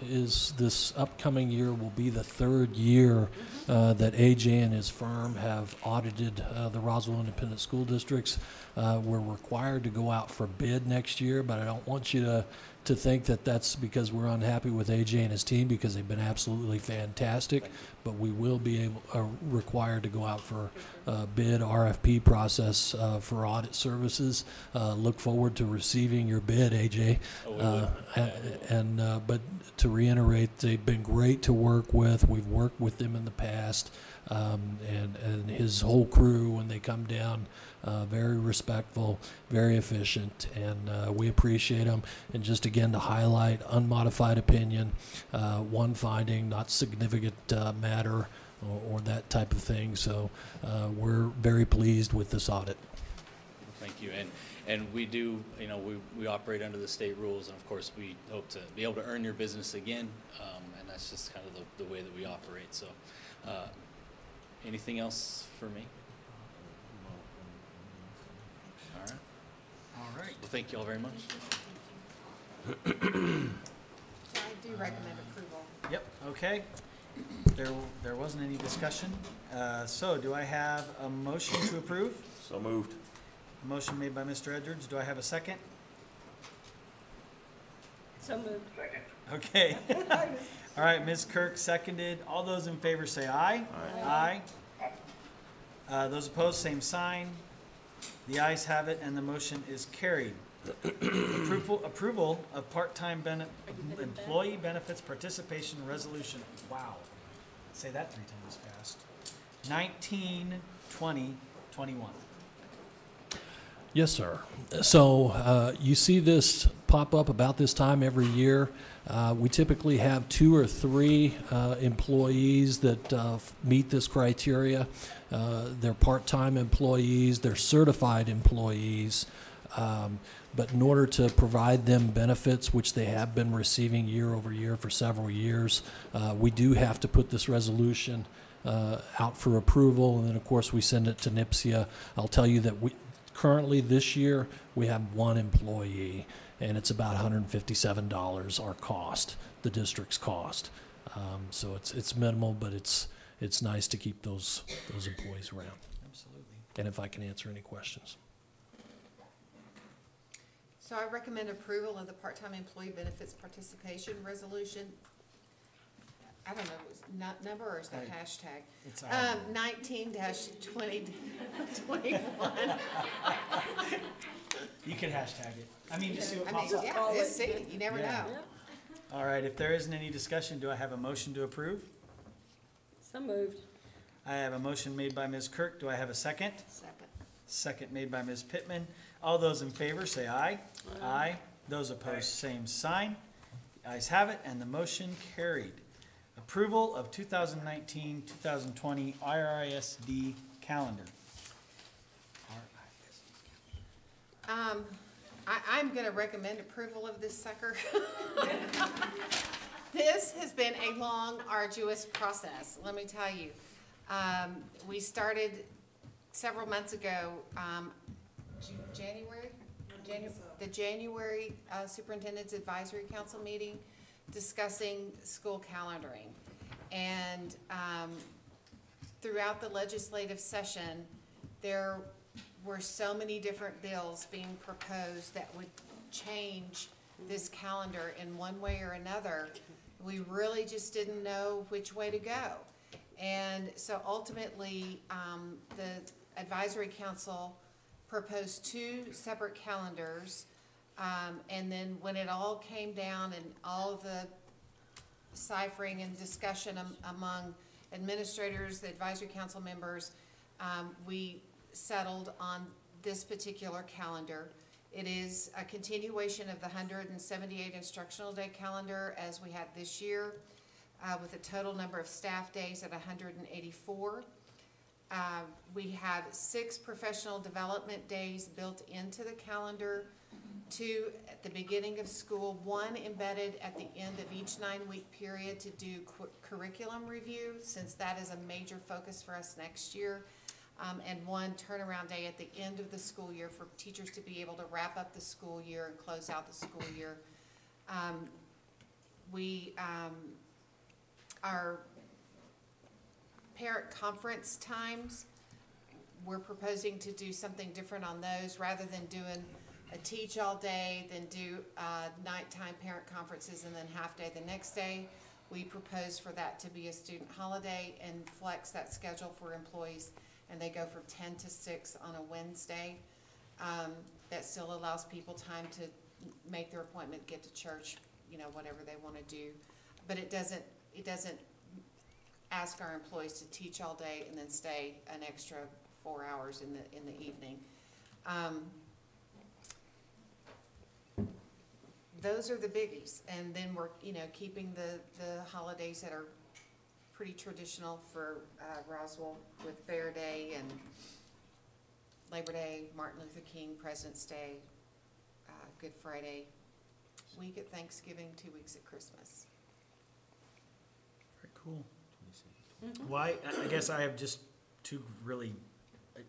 upcoming year will be the third year that AJ and his firm have audited the Roswell Independent School Districts. We're required to go out for bid next year, but I don't want you to think that that's because we're unhappy with AJ and his team, because they've been absolutely fantastic. But we will be required to go out for bid RFP process for audit services. Look forward to receiving your bid, AJ. But to reiterate, they've been great to work with. We've worked with them in the past, and his whole crew when they come down. Very respectful, very efficient, and we appreciate them. And just again to highlight, unmodified opinion, one finding, not significant matter, or that type of thing. So we're very pleased with this audit. Thank you. And we do, you know, we operate under the state rules, and of course we hope to be able to earn your business again, and that's just kind of the way that we operate. So anything else for me? All right. Well, thank you all very much. So I do recommend approval. Yep, okay. There wasn't any discussion. So do I have a motion to approve? So moved. A motion made by Mr. Edwards. Do I have a second? So moved. Second. Okay. All right, Ms. Kirk seconded. All those in favor say aye. Aye. Aye. Those opposed, same sign. The ayes have it, and the motion is carried. Approval of part-time employee benefits participation resolution. Wow. Say that 3 times fast. 19/20/21. Yes, sir. So you see this pop up about this time every year. We typically have 2 or 3 employees that meet this criteria. They're part-time employees, they're certified employees, but in order to provide them benefits, which they have been receiving year over year for several years, we do have to put this resolution out for approval, and then of course we send it to NIPSIA. I'll tell you that currently this year we have 1 employee, and it's about $157 our cost, the district's cost. So it's minimal, but it's nice to keep those employees around. Absolutely. And if I can answer any questions. So I recommend approval of the part-time employee benefits participation resolution. I don't know, is not number or is that hashtag? It's 19-2021. You can hashtag it. I mean, just see what pops up. Yeah, let's see, you never know. All right, if there isn't any discussion, do I have a motion to approve? So moved. I have a motion made by Ms. Kirk. Do I have a second? Second. Second made by Ms. Pittman. All those in favor say aye. Aye. Those opposed, same sign. The ayes have it, and the motion carried. Approval of 2019-2020 IRISD calendar. I'm going to recommend approval of this sucker. This has been a long, arduous process, let me tell you. We started several months ago, the January Superintendent's Advisory Council meeting discussing school calendaring. And throughout the legislative session, there were so many different bills being proposed that would change this calendar in one way or another. We really just didn't know which way to go. And so ultimately, the Advisory Council proposed 2 separate calendars. And then when it all came down and all of the ciphering and discussion among administrators, the Advisory Council members, we settled on this particular calendar. It is a continuation of the 178 instructional day calendar as we had this year, with a total number of staff days at 184. We have 6 professional development days built into the calendar, 2 at the beginning of school, 1 embedded at the end of each 9-week period to do curriculum review, since that is a major focus for us next year. And 1 turnaround day at the end of the school year for teachers to be able to wrap up the school year and close out the school year. Our parent conference times, we're proposing to do something different on those, rather than doing a teach all day, then do nighttime parent conferences and then half day the next day. We propose for that to be a student holiday and flex that schedule for employees, and they go from 10 to 6 on a Wednesday. That still allows people time to make their appointment, get to church, you know, whatever they want to do. But it doesn't ask our employees to teach all day and then stay an extra 4 hours in the evening. Those are the biggies, and then we're, you know, keeping the holidays that are pretty traditional for Roswell, with Fair Day and Labor Day, Martin Luther King, President's Day, Good Friday, week at Thanksgiving, 2 weeks at Christmas. Very cool. Why, I guess I have just 2 really,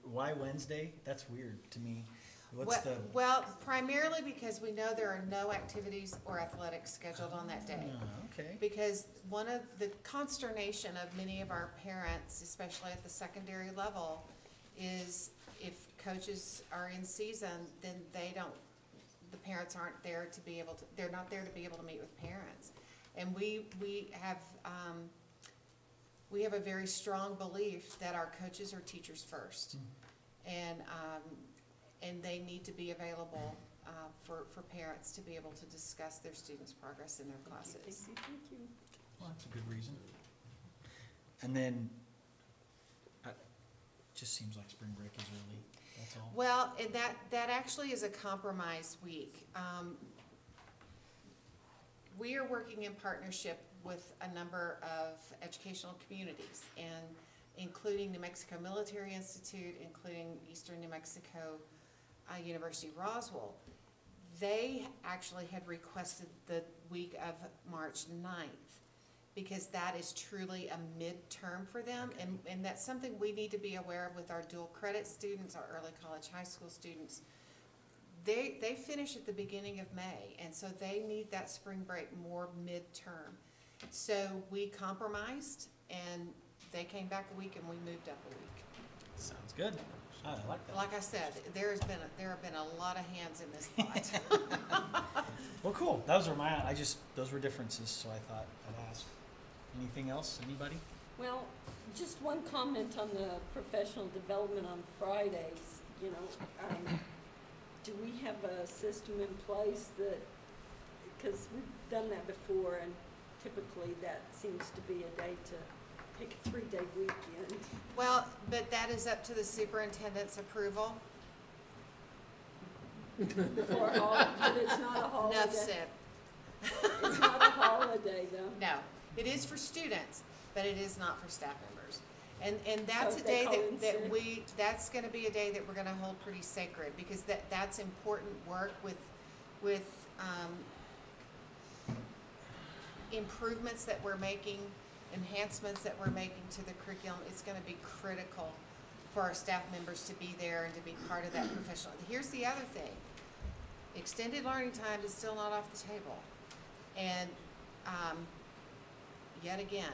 why Wednesday? That's weird to me. Well, primarily because we know there are no activities or athletics scheduled on that day. Okay. Because one of the consternation of many of our parents, especially at the secondary level, is if coaches are in season, then the parents aren't there to be able to, they're not there to be able to meet with parents. And we have a very strong belief that our coaches are teachers first. And and they need to be available for parents to be able to discuss their students' progress in their classes. Thank you. Well, that's a good reason. And then, just seems like spring break is early, that's all. Well, and that actually is a compromise week. We are working in partnership with a number of educational communities, and including New Mexico Military Institute, including Eastern New Mexico University Roswell. They actually had requested the week of March 9th, because that is truly a midterm for them, and that's something we need to be aware of with our dual credit students, our early college high school students. They finish at the beginning of May, and so they need that spring break more midterm. So we compromised, and they came back a week, and we moved up a week. Sounds good. I like that. Like I said, there have been a lot of hands in this pot. Well, cool. Those were differences, so I thought I'd ask. Anything else? Anybody? Well, just one comment on the professional development on Fridays. You know, do we have a system in place that, because we've done that before, and typically that seems to be a day to take a 3-day weekend. Well, but that is up to the superintendent's approval. Before but it's not a holiday. Enough said. It's not a holiday, though. No, it is for students, but it is not for staff members. And that's So a if they day call in sick? that's gonna be a day that we're gonna hold pretty sacred, because that's important work with improvements that we're making, enhancements that we're making to the curriculum. It's gonna be critical for our staff members to be there and to be part of that professional. Here's the other thing. Extended learning time is still not off the table. And, yet again,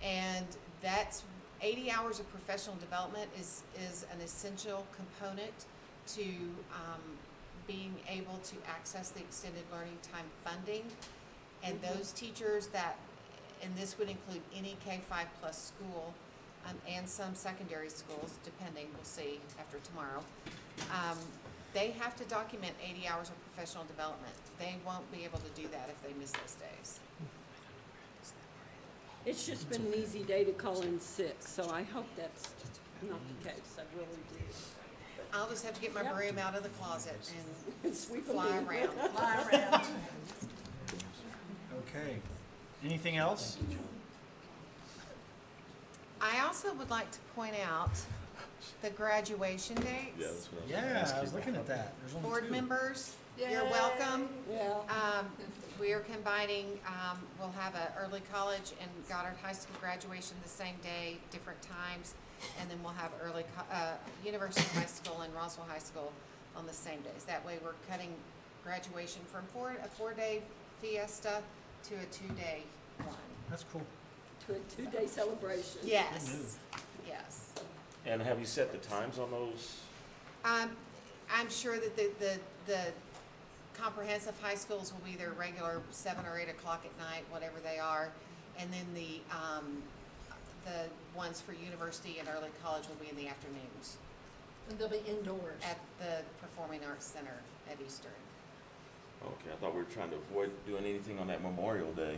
and that's 80 hours of professional development is an essential component to being able to access the extended learning time funding. And those teachers that, and this would include any K-5 plus school, and some secondary schools, depending, we'll see after tomorrow, they have to document 80 hours of professional development. They won't be able to do that if they miss those days. It's just been an easy day to call in sick, so I hope that's not the case. I really do. I'll just have to get my broom out of the closet and Sweep fly them in. around. Fly around. Okay. Anything else? I also would like to point out the graduation dates. Yeah, that's what I was Yeah, I was looking at that. There's only Board 2. members, you're welcome. Yeah. We are combining, we'll have a early college and Goddard High School graduation the same day, different times, and then we'll have University High School and Roswell High School on the same days. That way we're cutting graduation from a 4-day fiesta to a 2-day one. That's cool. To a 2-day celebration. Yes, yes. And have you set the times on those? I'm sure that the comprehensive high schools will be their regular 7 or 8 o'clock at night, whatever they are, and then the ones for university and early college will be in the afternoons. And they'll be indoors. At the Performing Arts Center at Eastern. Okay, I thought we were trying to avoid doing anything on that Memorial Day.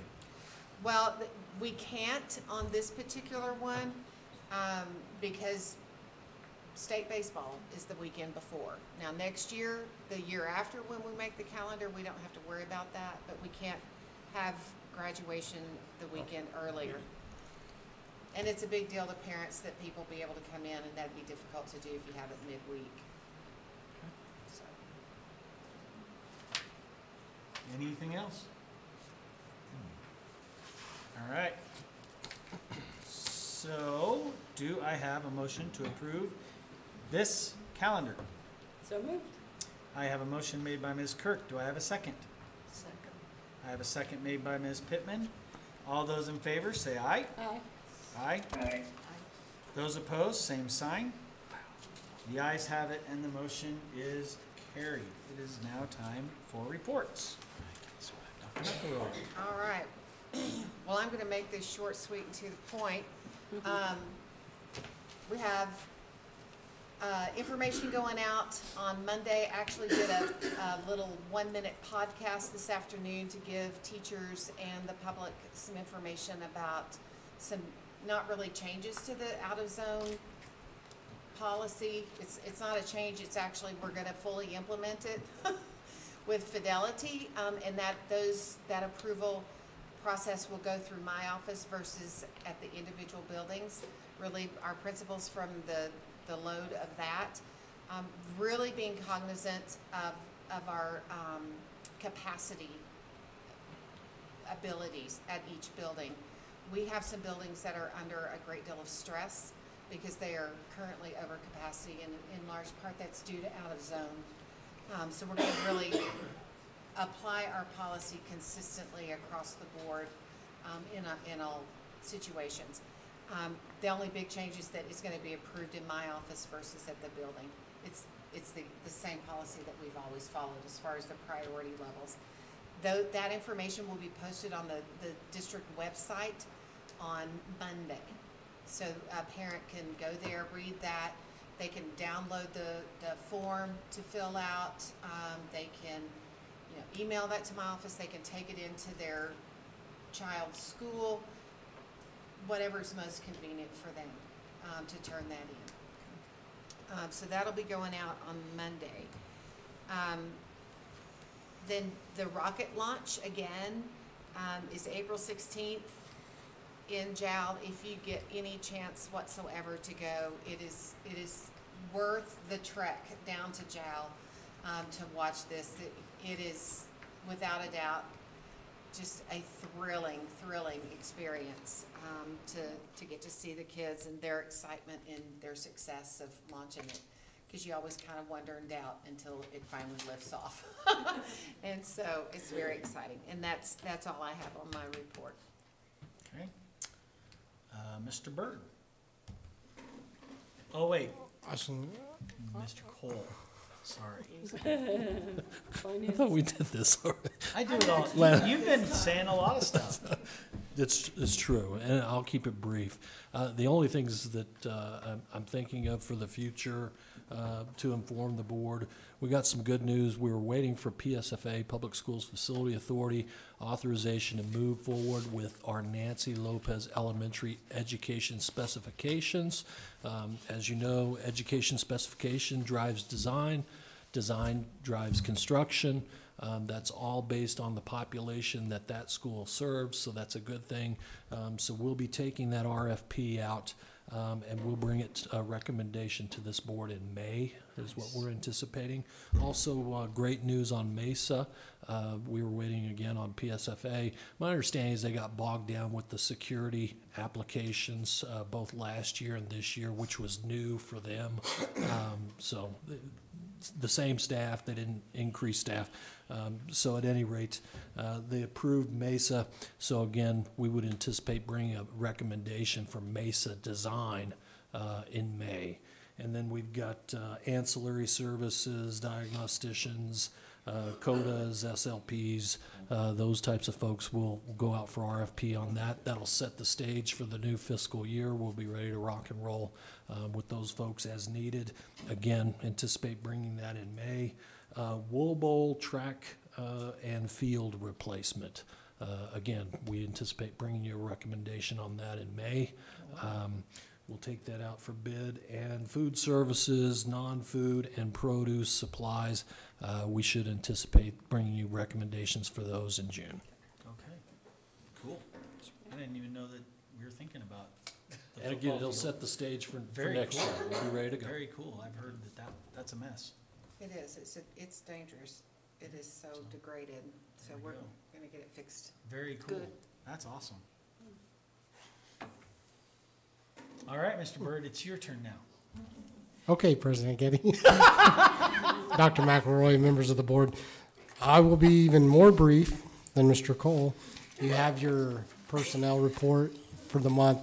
Well, we can't on this particular one, because state baseball is the weekend before. Now, next year, the year after, when we make the calendar, we don't have to worry about that, but we can't have graduation the weekend earlier. And it's a big deal to parents that people be able to come in, and that'd be difficult to do if you have it midweek. So. Anything else? All right. So, do I have a motion to approve this calendar? So moved. I have a motion made by Ms. Kirk. Do I have a second? Second. I have a second made by Ms. Pittman. All those in favor say aye. Aye. Aye. Aye. Those opposed, same sign. The ayes have it, and the motion is carried. It is now time for reports. All right. Well, I'm going to make this short, sweet, and to the point. We have information going out on Monday. Actually did a little 1-minute podcast this afternoon to give teachers and the public some information about some not really changes to the out of zone policy. It's not a change, it's actually we're gonna fully implement it with fidelity, and that approval process will go through my office versus at the individual buildings. Relieve our principals from the load of that. Really being cognizant of our capacity abilities at each building. We have some buildings that are under a great deal of stress because they are currently over capacity, and in large part that's due to out of zone. So we're going to really apply our policy consistently across the board in all situations. The only big change is that it's going to be approved in my office versus at the building. It's the same policy that we've always followed as far as the priority levels. Though that information will be posted on the district website on Monday. So a parent can go there, read that. They can download the form to fill out. They can email that to my office. They can take it into their child's school, whatever's most convenient for them to turn that in. So that'll be going out on Monday. Then the rocket launch again is April 16th in JAL. If you get any chance whatsoever to go, it is worth the trek down to JAL to watch this. It is without a doubt just a thrilling experience to get to see the kids and their excitement and their success of launching it, because you always kind of wonder and doubt until it finally lifts off. And so it's very exciting, and that's all I have on my report. Okay. Mr. Byrd. Oh, wait. Mr. Cole. Sorry. I thought we did this already. I do it all. You've been saying a lot of stuff. It's true, and I'll keep it brief. The only things that I'm thinking of for the future to inform the board, we got some good news. We were waiting for PSFA, Public Schools Facility Authority, authorization to move forward with our Nancy Lopez Elementary education specifications. As you know, education specification drives design, design drives construction. That's all based on the population that school serves, so that's a good thing. So we'll be taking that RFP out, and we'll bring it a recommendation to this board in May, is what we're anticipating. Also, great news on Mesa. We were waiting again on PSFA. My understanding is they got bogged down with the security applications both last year and this year, which was new for them. So the same staff, they didn't increase staff. So at any rate, they approved Mesa. So again, we would anticipate bringing a recommendation for Mesa design in May. And then we've got ancillary services, diagnosticians, CODAs, SLPs, those types of folks will go out for RFP on that. That'll set the stage for the new fiscal year. We'll be ready to rock and roll with those folks as needed. Again, anticipate bringing that in May. Wool Bowl track and field replacement. Again, we anticipate bringing you a recommendation on that in May. We'll take that out for bid. And food services, non-food, and produce supplies, we should anticipate bringing you recommendations for those in June. Okay, cool. I didn't even know that we were thinking about the And again, it'll set the stage for next year. We'll be ready to go. Very cool. I've heard that's a mess. It is. It's dangerous. It is so degraded. So we're going to get it fixed. Very cool. Good. That's awesome. All right, Mr. Byrd, it's your turn now. Okay, President Getty. Dr. McElroy, members of the board. I will be even more brief than Mr. Cole. You have your personnel report for the month.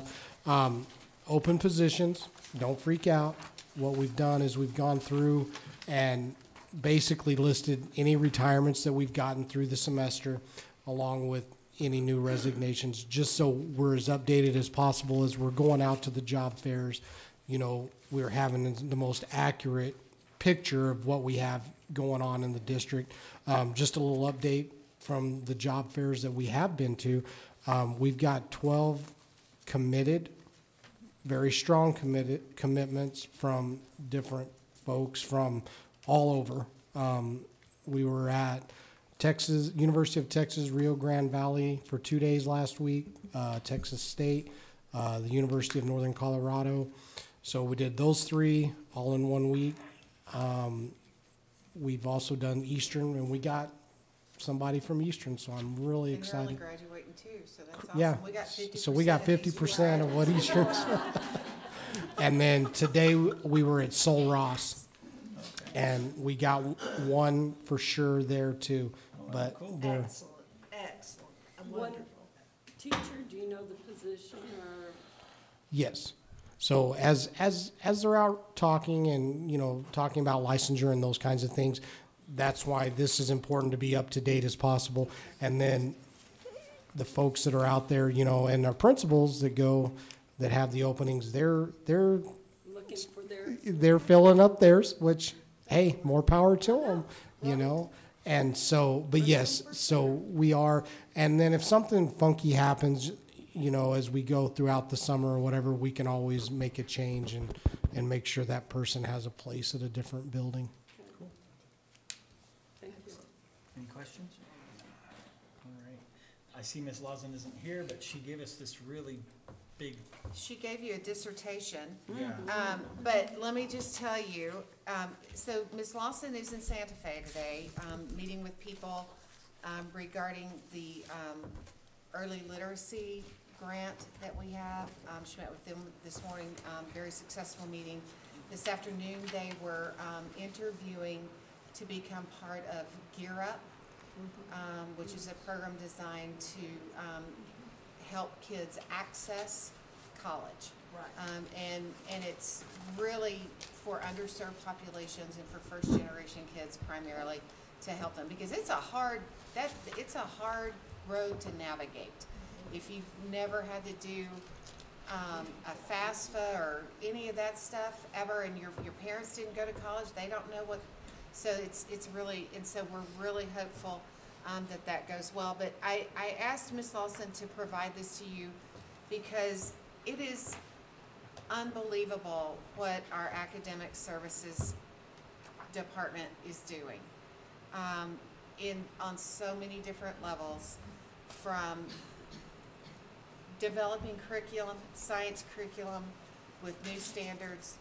Open positions, don't freak out. What we've done is we've gone through and basically listed any retirements that we've gotten through the semester, along with any new resignations, just so we're as updated as possible as we're going out to the job fairs we're having the most accurate picture of what we have going on in the district. Just a little update from the job fairs that we have been to. We've got 12 committed, very strong commitments from different folks from all over. We were at University of Texas, Rio Grande Valley for 2 days last week, Texas State, the University of Northern Colorado. So we did those 3 all in 1 week. We've also done Eastern, and we got somebody from Eastern, so I'm really And excited. you're only graduating too, so that's awesome. Yeah, We got 50% so we got of Eastern 50% of what Eastern's. And then today we were at Sol Ross, and we got one for sure there too. But they're Excellent. Wonderful. Teacher, do you know the position or? yes. So as they're out talking and talking about licensure and those kinds of things, that's why this is important to be up to date as possible. And then the folks that are out there, and our principals that have the openings, they're Looking for their. they're filling up theirs, which, hey, more power to them, And so, but yes, so we are. And then if something funky happens, as we go throughout the summer or whatever, we can always make a change and make sure that person has a place at a different building. Cool. Thank you. Any questions? All right. I see Ms. Lawson isn't here, but she gave us this really big. She gave you a dissertation. Yeah. But let me just tell you, so Ms. Lawson is in Santa Fe today, meeting with people regarding the early literacy grant that we have. She met with them this morning, very successful meeting. This afternoon, they were interviewing to become part of Gear Up, which is a program designed to help kids access college. Right. And it's really for underserved populations and for first generation kids primarily to help them, because it's a hard road to navigate. If you've never had to do a FAFSA or any of that stuff ever, and your parents didn't go to college, they don't know what. So it's really, and so we're really hopeful that goes well. But I asked Ms. Lawson to provide this to you because it is unbelievable what our academic services department is doing on so many different levels, from developing curriculum, science curriculum with new standards,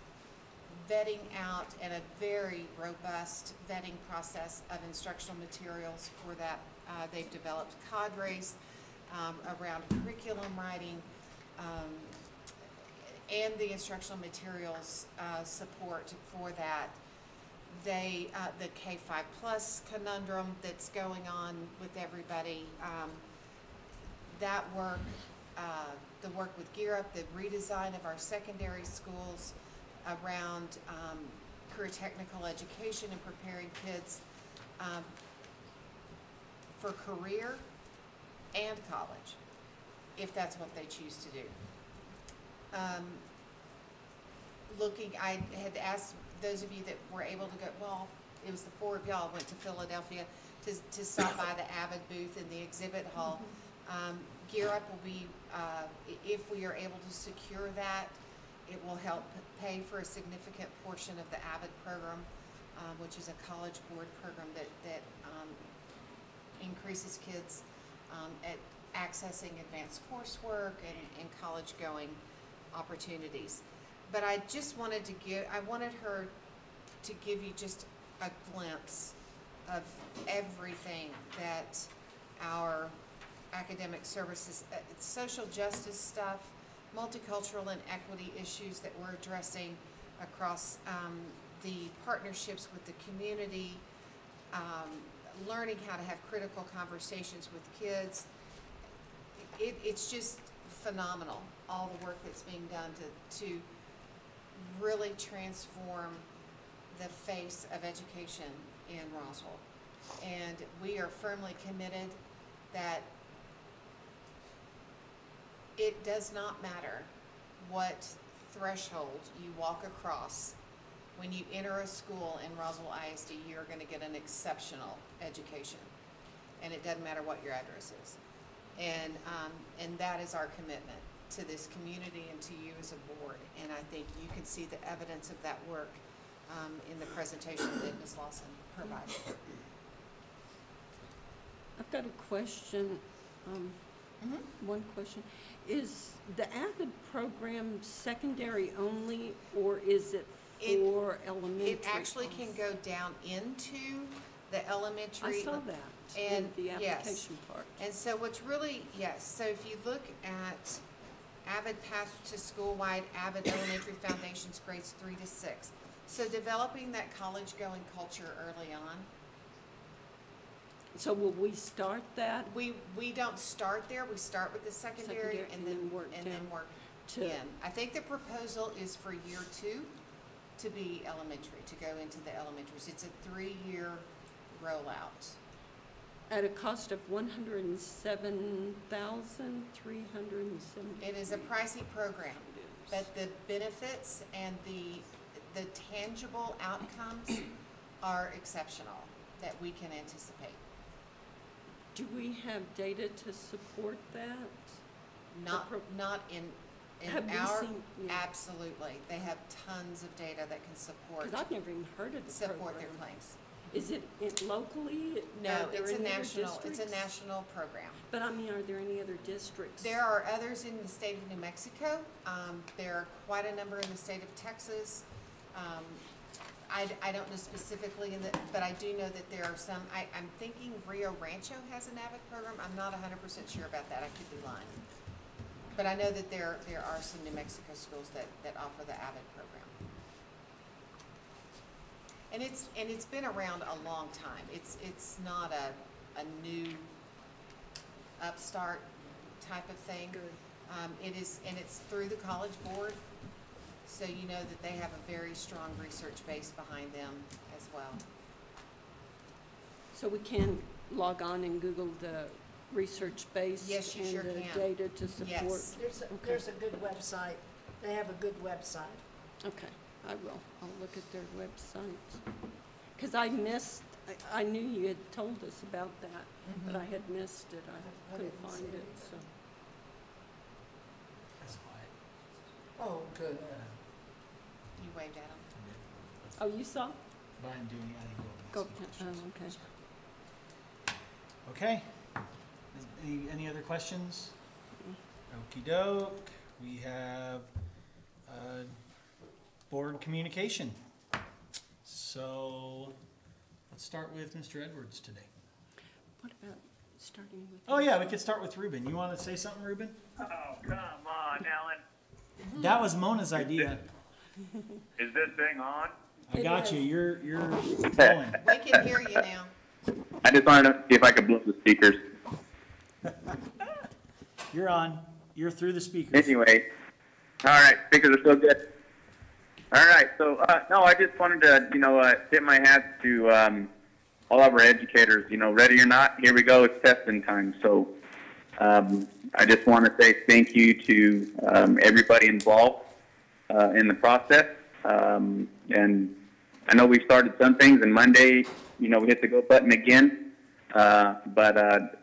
vetting out, and a very robust vetting process of instructional materials for that. They've developed cadres around curriculum writing and the instructional materials support for that. The K-5 plus conundrum that's going on with everybody, that work, the work with Gear Up, the redesign of our secondary schools around career technical education and preparing kids for career and college, if that's what they choose to do. I had asked those of you that were able to go, well, it was the 4 of y'all went to Philadelphia to stop by the Avid booth in the exhibit hall. Gear Up will be, if we are able to secure that, it will help pay for a significant portion of the Avid program, which is a college board program that increases kids at accessing advanced coursework and college-going opportunities. But I just wanted I wanted her to give you just a glimpse of everything that our academic services, social justice stuff, multicultural and equity issues that we're addressing across the partnerships with the community, learning how to have critical conversations with kids. It's just phenomenal, all the work that's being done to really transform the face of education in Roswell. And we are firmly committed that it does not matter what threshold you walk across when you enter a school in Roswell ISD, you're going to get an exceptional education. And it doesn't matter what your address is. And that is our commitment to this community and to you as a board. And I think you can see the evidence of that work in the presentation that Ms. Lawson provided. I've got a question. One question. Is the AVID program secondary only, or is it for elementary? It actually can go down into the elementary. I saw that and in the application yes. part. And so what's really, yes, so if you look at AVID Path to School-Wide, AVID Elementary Foundations, grades 3 to 6. So developing that college-going culture early on. So will we start that? We don't start there. We start with the secondary and then work in. I think the proposal is for year 2 to be elementary, to go into the elementaries. It's a 3-year rollout. At a cost of $107,370. It is a pricey program, but the benefits and the tangible outcomes are exceptional that we can anticipate. Do we have data to support that? Not in our, absolutely. They have tons of data that can support. Because I've never even heard of the support program. their claims. Is it locally? No, it's a national program. But I mean, are there any other districts? There are others in the state of New Mexico. There are quite a number in the state of Texas. I don't know specifically, but I do know that there are some. I'm thinking Rio Rancho has an AVID program. I'm not 100% sure about that. I could be lying. But I know that there are some New Mexico schools that offer the AVID program. And it's been around a long time. It's not a new upstart type of thing. It is, and it's through the College Board. So you know that they have a very strong research base behind them as well. So we can log on and Google the research base yes, you and sure the can. data to support? Yes. There's a good website. They have a good website. Okay, I will. I'll look at their website. Because I missed, I knew you had told us about that, but I had missed it. I couldn't find it, so. That's quiet. Oh, good. You waved at them. Oh, you saw? Brian Dooney, I think. Go, okay. Okay. Any other questions? Okie doke. We have board communication. So let's start with Mr. Edwards today. What about starting with? Oh yeah, we could start with Ruben. You want to say something, Ruben? Oh, come on, Ellen. That was Mona's idea. Is this thing on? I got you. You're flowing. We can hear you now. I just wanted to see if I could blow the speakers. You're on. You're through the speakers. Anyway, all right, speakers are still good. All right, so no, I just wanted to, tip my hat to all of our educators. Ready or not, here we go. It's testing time. So I just want to say thank you to everybody involved in the process. And I know we started some things, and Monday, we hit the go button again. But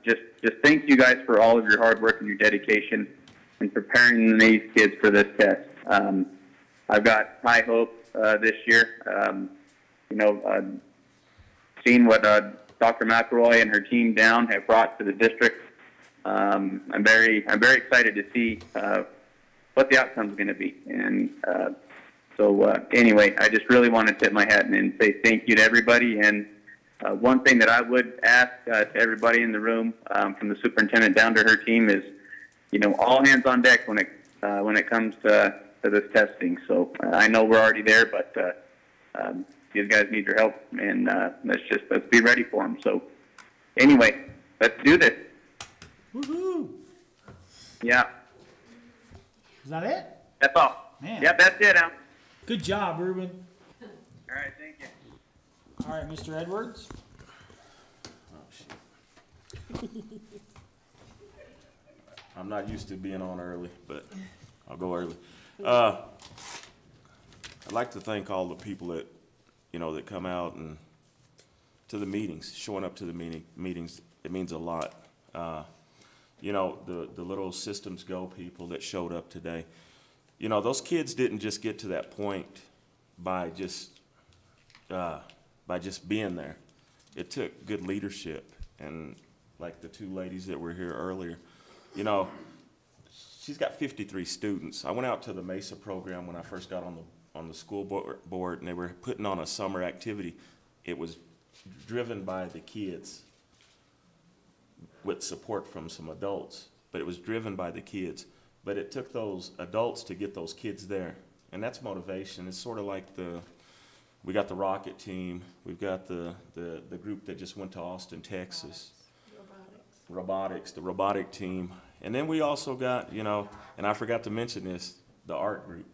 just thank you guys for all of your hard work and your dedication in preparing these kids for this test. I've got high hopes this year. Seeing what Dr. McElroy and her team down have brought to the district, I'm very excited to see what the outcome is going to be. And so anyway, I just really want to tip my hat and say thank you to everybody. And one thing that I would ask to everybody in the room, from the superintendent down to her team, is all hands on deck when it comes to this testing. So I know we're already there, but these guys need your help, and let's be ready for them. So anyway, let's do this. Woohoo! Yeah. Is that it? That's all. Man. Yep, that's it, Al. Good job, Ruben. All right, thank you. All right, Mr. Edwards. I'm not used to being on early, but I'll go early. I'd like to thank all the people that, that come out and to the meetings, showing up to the meetings. It means a lot. The little Systems Go people that showed up today. Those kids didn't just get to that point by just being there. It took good leadership, and like the two ladies that were here earlier, she's got 53 students. I went out to the Mesa program when I first got on the school board, and they were putting on a summer activity. It was driven by the kids with support from some adults, but it was driven by the kids. But it took those adults to get those kids there, and that's motivation. It's sort of like we got the rocket team, we've got the group that just went to Austin, Texas. Robotics, the robotic team. And then we also got, and I forgot to mention this, the art group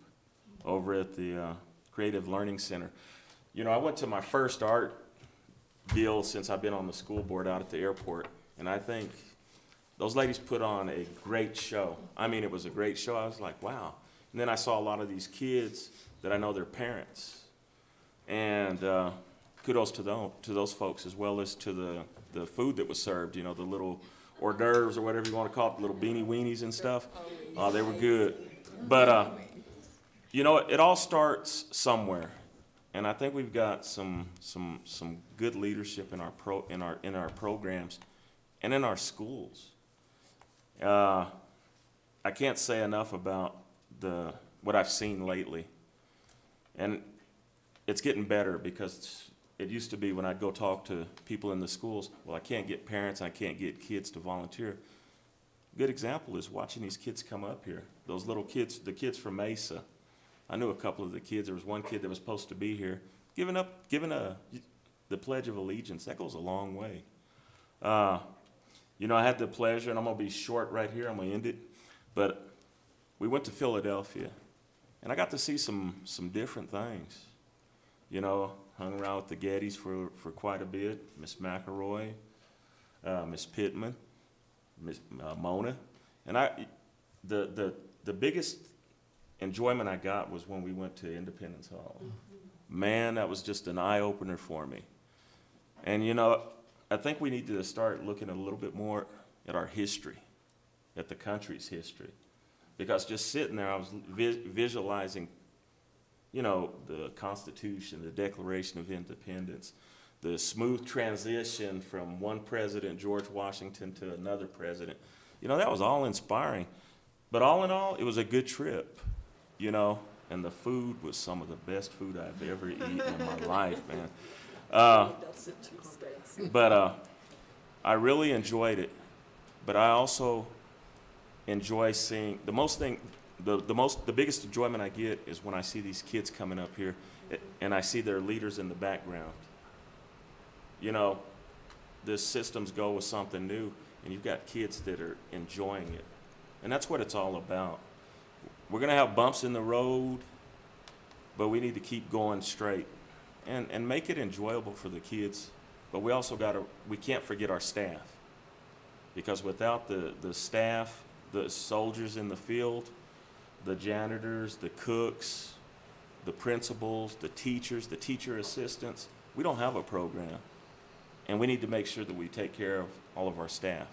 over at the Creative Learning Center. I went to my first art deal since I've been on the school board out at the airport, and I think those ladies put on a great show. I mean, it was a great show. I was like, wow. And then I saw a lot of these kids that I know their parents. And kudos to those folks, as well as to the food that was served, the little hors d'oeuvres or whatever you want to call it, the little beanie weenies and stuff. They were good. But, it all starts somewhere. And I think we've got some good leadership in our programs and in our schools. I can't say enough about what I've seen lately, and it's getting better, because it used to be when I'd go talk to people in the schools, well, I can't get parents, I can't get kids to volunteer. A good example is watching these kids come up here. Those little kids, the kids from Mesa. I knew a couple of the kids. There was one kid that was supposed to be here, giving the Pledge of Allegiance. That goes a long way. I had the pleasure, and I'm going to be short right here, I'm going to end it, but we went to Philadelphia, and I got to see some different things. Hung around with the Gettys for quite a bit, Miss McElroy, Miss Pittman, Miss Mona, and the biggest enjoyment I got was when we went to Independence Hall. Man, that was just an eye-opener for me. And I think we need to start looking a little bit more at our history, at the country's history. Because just sitting there, I was visualizing, the Constitution, the Declaration of Independence, the smooth transition from one president, George Washington, to another president. That was all inspiring. But all in all, it was a good trip, and the food was some of the best food I've ever eaten in my life, man. But I really enjoyed it. But I also enjoy seeing the biggest enjoyment I get is when I see these kids coming up here, and I see their leaders in the background. This Systems Go with something new, and you've got kids that are enjoying it, and that's what it's all about. We're gonna have bumps in the road, but we need to keep going straight and make it enjoyable for the kids. But we also we can't forget our staff, because without the staff, the soldiers in the field, the janitors, the cooks, the principals, the teachers, the teacher assistants, we don't have a program. And we need to make sure that we take care of all of our staff.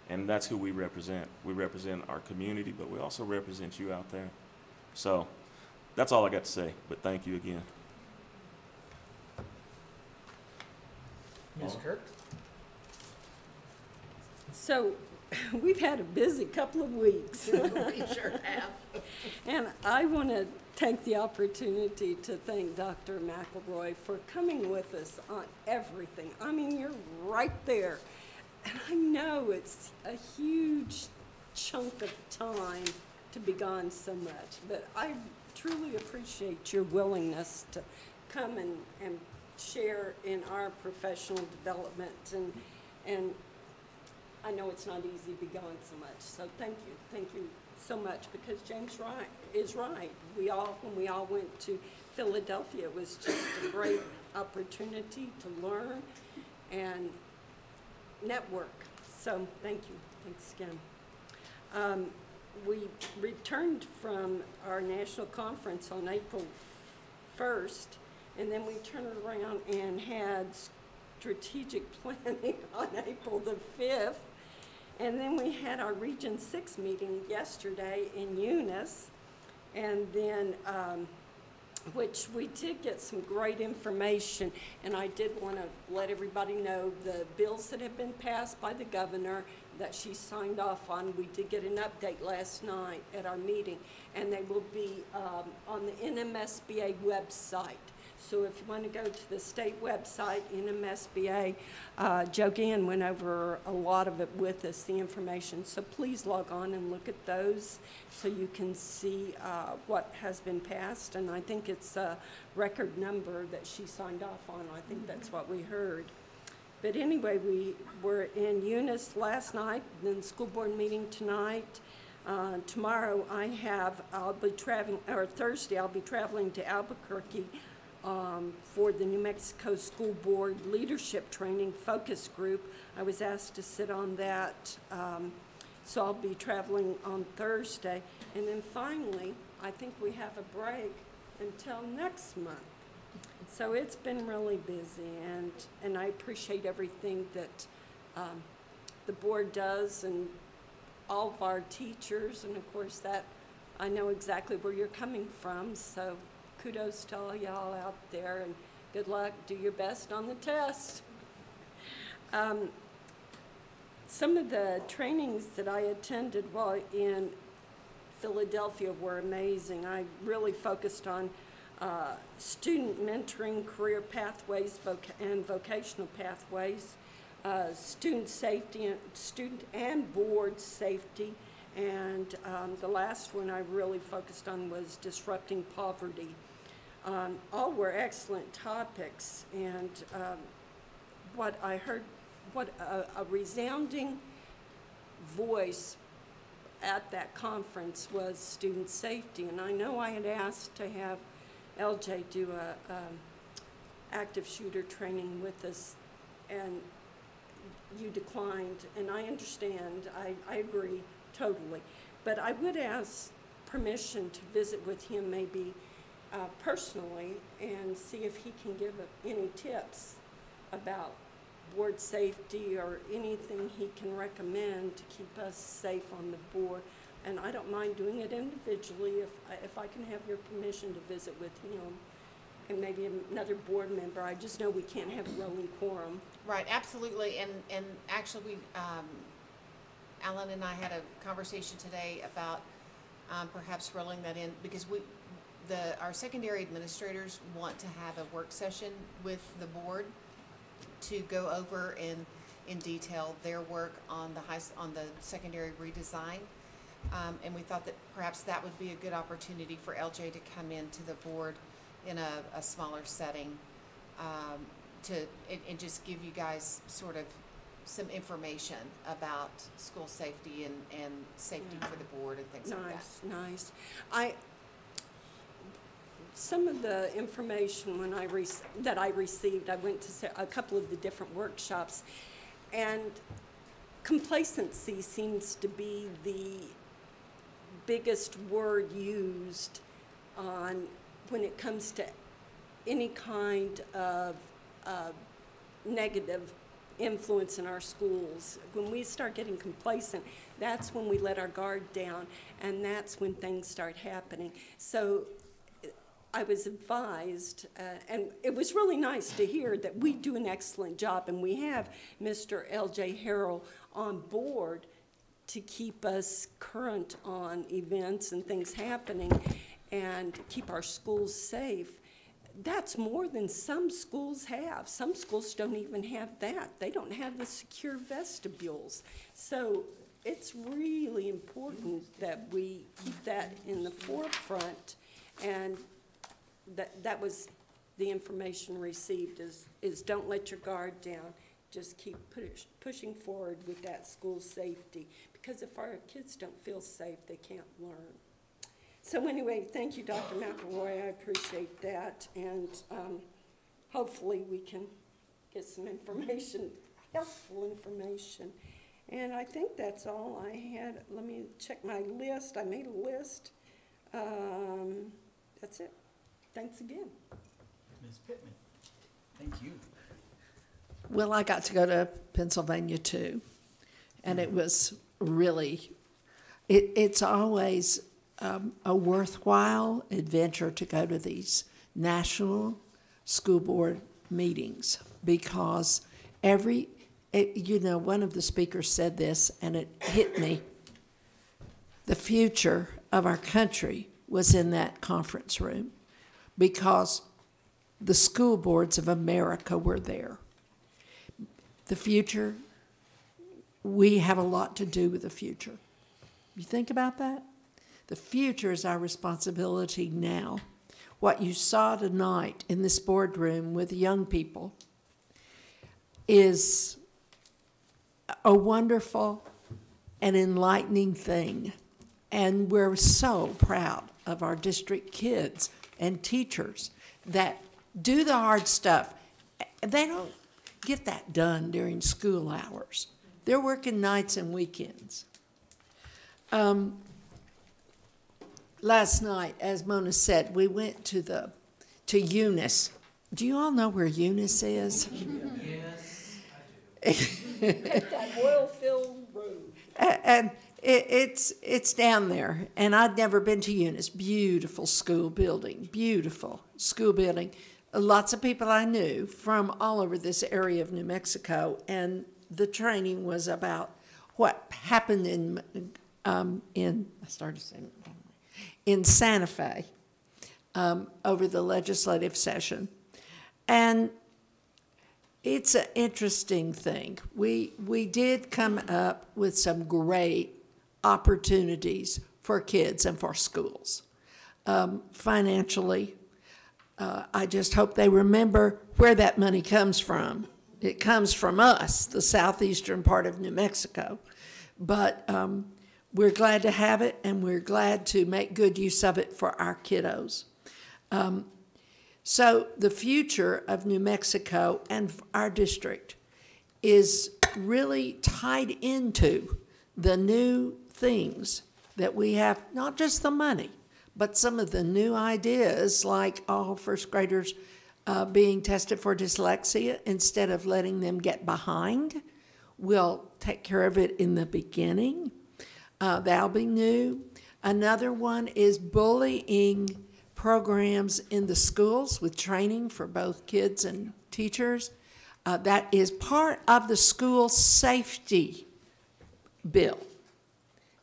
And that's who we represent. We represent our community, but we also represent you out there. So that's all I got to say, but thank you again. Ms. Kirk? So, we've had a busy couple of weeks. We sure have. And I want to take the opportunity to thank Dr. McElroy for coming with us on everything. I mean, you're right there. And I know it's a huge chunk of time to be gone so much, but I truly appreciate your willingness to come and share in our professional development. And I know it's not easy to be gone so much, so thank you so much, because James is right. When we all went to Philadelphia, it was just a great opportunity to learn and network. So thank you. Thanks again. we returned from our national conference on April 1st, and then we turned around and had strategic planning on April the 5th. And then we had our Region 6 meeting yesterday in Eunice, and then, which we did get some great information, and I did want to let everybody know the bills that have been passed by the governor that she signed off on. We did get an update last night at our meeting, and they will be on the NMSBA website. So if you want to go to the state website, NMSBA, Joe Gann went over a lot of it with us, the information. So please log on and look at those so you can see what has been passed. And I think it's a record number that she signed off on. I think that's what we heard. But anyway, we were in Eunice last night, then the school board meeting tonight. Tomorrow I'll be traveling, or Thursday I'll be traveling to Albuquerque for the New Mexico School Board Leadership Training Focus Group. I was asked to sit on that, so I'll be traveling on Thursday. And then finally, I think we have a break until next month. So it's been really busy, and I appreciate everything that the board does and all of our teachers, and of course that I know exactly where you're coming from, so kudos to all y'all out there, and good luck. Do your best on the test. Some of the trainings that I attended while in Philadelphia were amazing. I really focused on student mentoring, career pathways, and vocational pathways, student safety, and student and board safety, and the last one I really focused on was disrupting poverty. All were excellent topics, and what I heard, what a resounding voice at that conference was student safety. And I know I had asked to have LJ do a active shooter training with us, and you declined, and I understand, I agree totally. But I would ask permission to visit with him maybe personally and see if he can give any tips about board safety or anything he can recommend to keep us safe on the board. And I don't mind doing it individually if I can have your permission to visit with him and maybe another board member. I just know we can't have a rolling quorum. Right, absolutely, and actually we, Alan and I had a conversation today about perhaps rolling that in, because our secondary administrators want to have a work session with the board to go over in detail their work on the secondary redesign. And we thought that perhaps that would be a good opportunity for LJ to come into the board in a smaller setting, and just give you guys sort of some information about school safety and safety for the board and things like that. Nice. Some of the information that I received, I went to a couple of the different workshops, and complacency seems to be the biggest word used when it comes to any kind of negative influence in our schools. When we start getting complacent, that's when we let our guard down, and that's when things start happening. So I was advised, and it was really nice to hear that we do an excellent job, and we have Mr. L.J. Harrell on board to keep us current on events and things happening and keep our schools safe. That's more than some schools have. Some schools don't even have that. They don't have the secure vestibules. So it's really important that we keep that in the forefront, and that was the information received is don't let your guard down. Just keep pushing forward with that school safety, because if our kids don't feel safe, they can't learn. So anyway, thank you, Dr. McElroy. I appreciate that, and hopefully we can get some information, helpful information. And I think that's all I had. Let me check my list. I made a list. That's it. Thanks again. Ms. Pittman, thank you. Well, I got to go to Pennsylvania too, and it was really, it's always a worthwhile adventure to go to these national school board meetings, because one of the speakers said this, and it hit me. The future of our country was in that conference room, because the school boards of America were there. The future, we have a lot to do with the future. You think about that? The future is our responsibility now. What you saw tonight in this boardroom with young people is a wonderful and enlightening thing. And we're so proud of our district kids and teachers that do the hard stuff. They don't get that done during school hours. They're working nights and weekends. Last night, as Mona said, we went to Eunice. Do you all know where Eunice is? Yes, I do. That oil-filled road. And it's down there, and I'd never been to Eunice. Beautiful school building, beautiful school building. Lots of people I knew from all over this area of New Mexico, and the training was about what happened in Santa Fe over the legislative session. And it's an interesting thing. We did come up with some great opportunities for kids and for schools. Financially, I just hope they remember where that money comes from. It comes from us, the southeastern part of New Mexico. But we're glad to have it, and we're glad to make good use of it for our kiddos. So the future of New Mexico and our district is really tied into the new things that we have, not just the money, but some of the new ideas, like all first graders being tested for dyslexia instead of letting them get behind. We'll take care of it in the beginning. That'll be new. Another one is bullying programs in the schools with training for both kids and teachers. That is part of the school safety bill.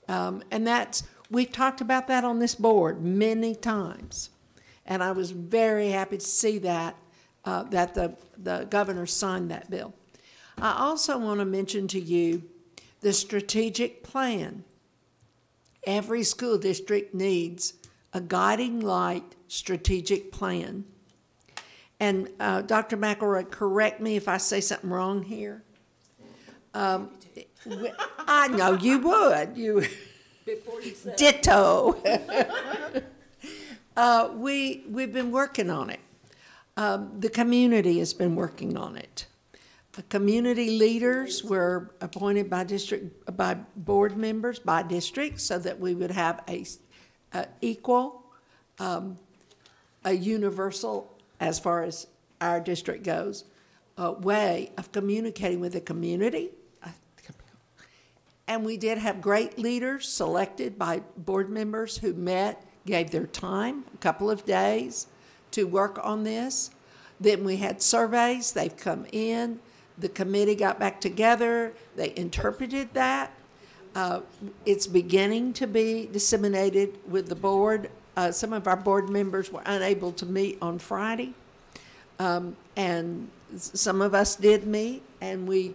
And we've talked about that on this board many times. And I was very happy to see that the governor signed that bill. I also want to mention to you the strategic plan. Every school district needs a guiding light strategic plan. And Dr. McElroy, correct me if I say something wrong here. I know you would. Before you said ditto. We've been working on it. The community has been working on it. The community leaders were appointed by board members, by district, so that we would have a universal, as far as our district goes, way of communicating with the community. And we did have great leaders selected by board members who met, gave their time, a couple of days, to work on this. Then we had surveys. They've come in. The committee got back together. They interpreted that. It's beginning to be disseminated with the board. Some of our board members were unable to meet on Friday. And some of us did meet, and we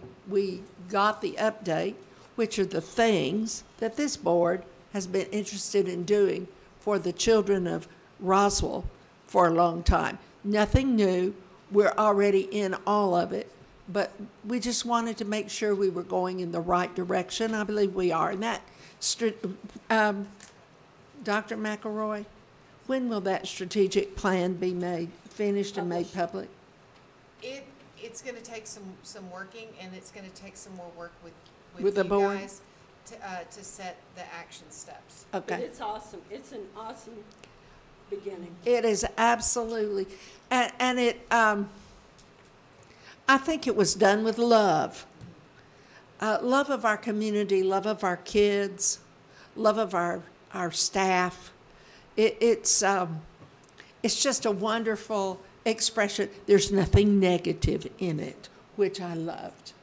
got the update, which are the things that this board has been interested in doing for the children of Roswell for a long time. Nothing new. We're already in all of it, but we just wanted to make sure we were going in the right direction. I believe we are. And that, Dr. McElroy, when will that strategic plan be finished and made public? It's going to take some working, and it's going to take some more work with With the you board? guys to set the action steps. But Okay. it's awesome. It's an awesome beginning. It is absolutely, and it, I think it was done with love. Love of our community, love of our kids, love of our staff. It's just a wonderful expression. There's nothing negative in it, which I loved.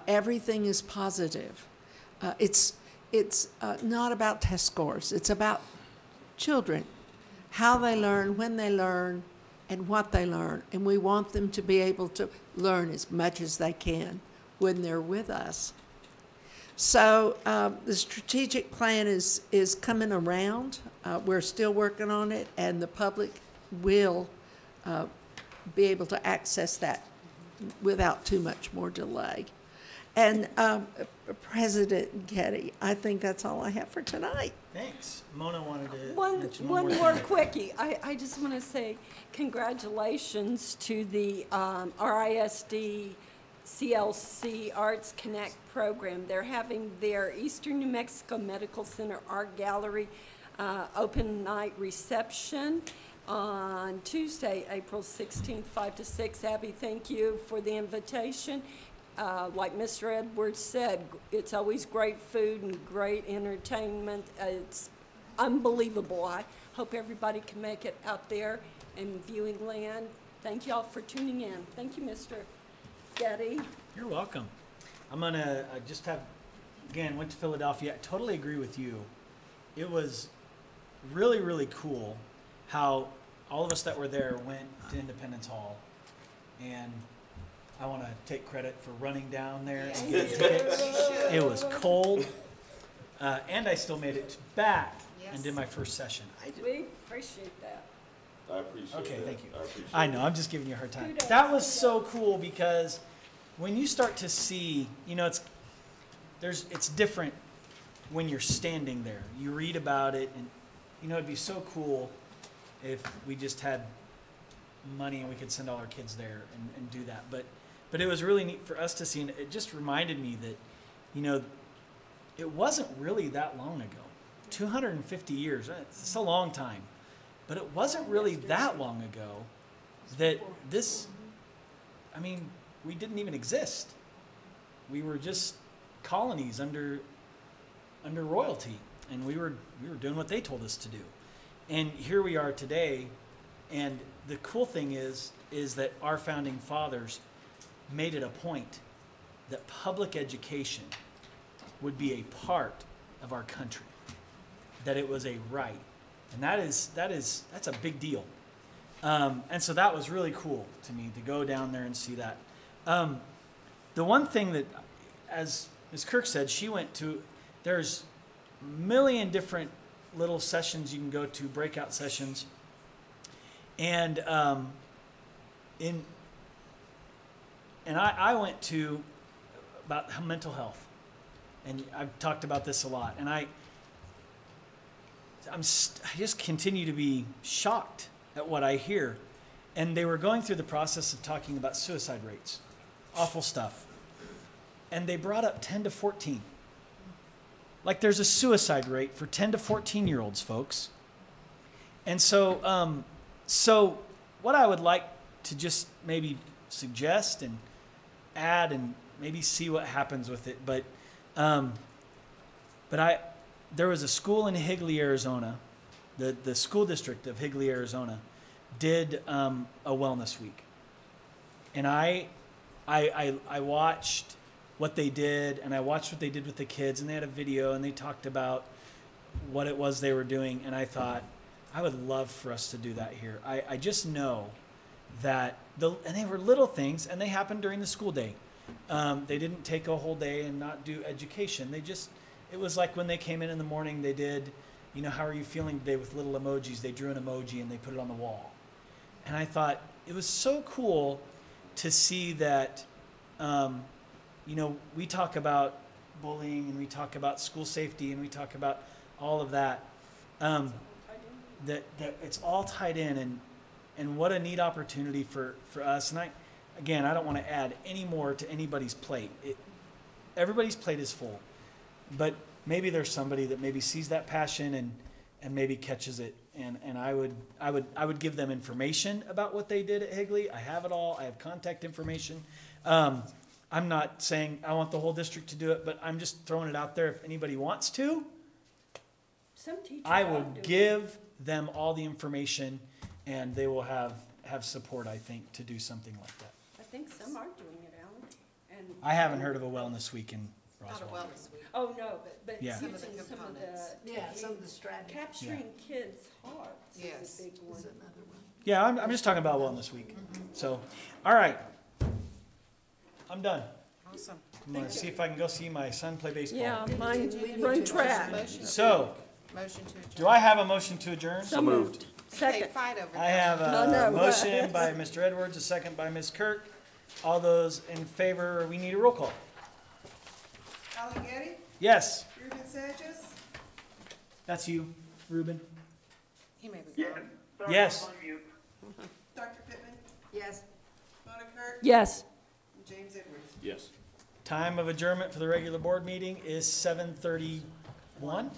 Everything is positive. It's not about test scores. It's about children, how they learn, when they learn, and what they learn. And we want them to be able to learn as much as they can when they're with us. So the strategic plan is coming around. We're still working on it, and the public will be able to access that without too much more delay. And President Getty, I think that's all I have for tonight. Thanks. Mona wanted to One mention more thing. quickie. I just want to say congratulations to the RISD CLC Arts Connect program. They're having their Eastern New Mexico Medical Center Art Gallery open night reception on Tuesday, April 16th, 5 to 6. Abby, thank you for the invitation. Like Mr. Edwards said, it's always great food and great entertainment. It's unbelievable. I hope everybody can make it out there in viewing land. Thank you all for tuning in. Thank you, Mr. Getty. You're welcome. I'm gonna just have, again, went to Philadelphia. I totally agree with you. It was really, really cool how all of us that were there went to Independence Hall, and I want to take credit for running down there and getting tickets. It was cold, and I still made it back and did my first session. We appreciate that. I appreciate Okay, that. thank you. I appreciate I know, I'm just giving you a hard time. Kudos. That was so cool because when you start to see, you know, it's different when you're standing there. You read about it, and you know, it'd be so cool if we just had money and we could send all our kids there and do that. But it was really neat for us to see, and it just reminded me that, you know, it wasn't really that long ago. 250 years, it's a long time. But it wasn't really that long ago that this, I mean, we didn't even exist. We were just colonies under royalty, and we were doing what they told us to do. And here we are today, and the cool thing is that our founding fathers made it a point that public education would be a part of our country, that it was a right. And that's a big deal. And so that was really cool to me to go down there and see that. The one thing that, as Ms. Kirk said, she went to, there's a million different little sessions you can go to, breakout sessions. And I went to about mental health. And I've talked about this a lot. And I just continue to be shocked at what I hear. And they were going through the process of talking about suicide rates. Awful stuff. And they brought up 10 to 14. Like there's a suicide rate for 10 to 14-year-olds, folks. And so, so what I would like to just maybe suggest and add and maybe see what happens with it. But there was a school in Higley, Arizona. The school district of Higley, Arizona, did a wellness week, and I watched what they did, and I watched what they did with the kids, and they had a video, and they talked about what it was they were doing, and I thought I would love for us to do that here. I just know that and they were little things, and they happened during the school day. They didn't take a whole day and not do education. It was like when they came in the morning, they did, you know, how are you feeling today with little emojis. They drew an emoji and they put it on the wall. And I thought it was so cool to see that, you know, we talk about bullying and we talk about school safety and we talk about all of that, that it's all tied in, and what a neat opportunity for us. And I don't want to add any more to anybody's plate. everybody's plate is full, but maybe there's somebody that maybe sees that passion and maybe catches it. And I would give them information about what they did at Higley. I have it all. I have contact information. I'm not saying I want the whole district to do it, but I'm just throwing it out there. If anybody wants to, Some teachers I are will doing it. give them all the information, and they will have support, I think, to do something like that. I think some are doing it, Alan. And I haven't heard of a wellness week in Not a Roswell. wellness week. Oh, no, but Yeah. using Some of the some of components. the. Yeah, some of the strategies. Capturing kids' hearts Yes. is a big one. Is another one. Yeah, I'm just talking about wellness week. So, all right. I'm done. Awesome. I'm gonna see if I can go see my son play baseball. Yeah, mine We need run to- track. So, Motion to adjourn. do I have a motion to adjourn? So moved. They Second. fight over I that. have a No, no. motion by Mr. Edwards, a second by Ms. Kirk. All those in favor, we need a roll call. Alan Getty, Yes, Ruben Sanchez, that's you, Ruben. He may be Yes. gone. Sorry, Yes. I'm on mute. Dr. Pittman, Yes. Donna Kirk, Yes. and James Edwards. Yes. Time of adjournment for the regular board meeting is 7:31.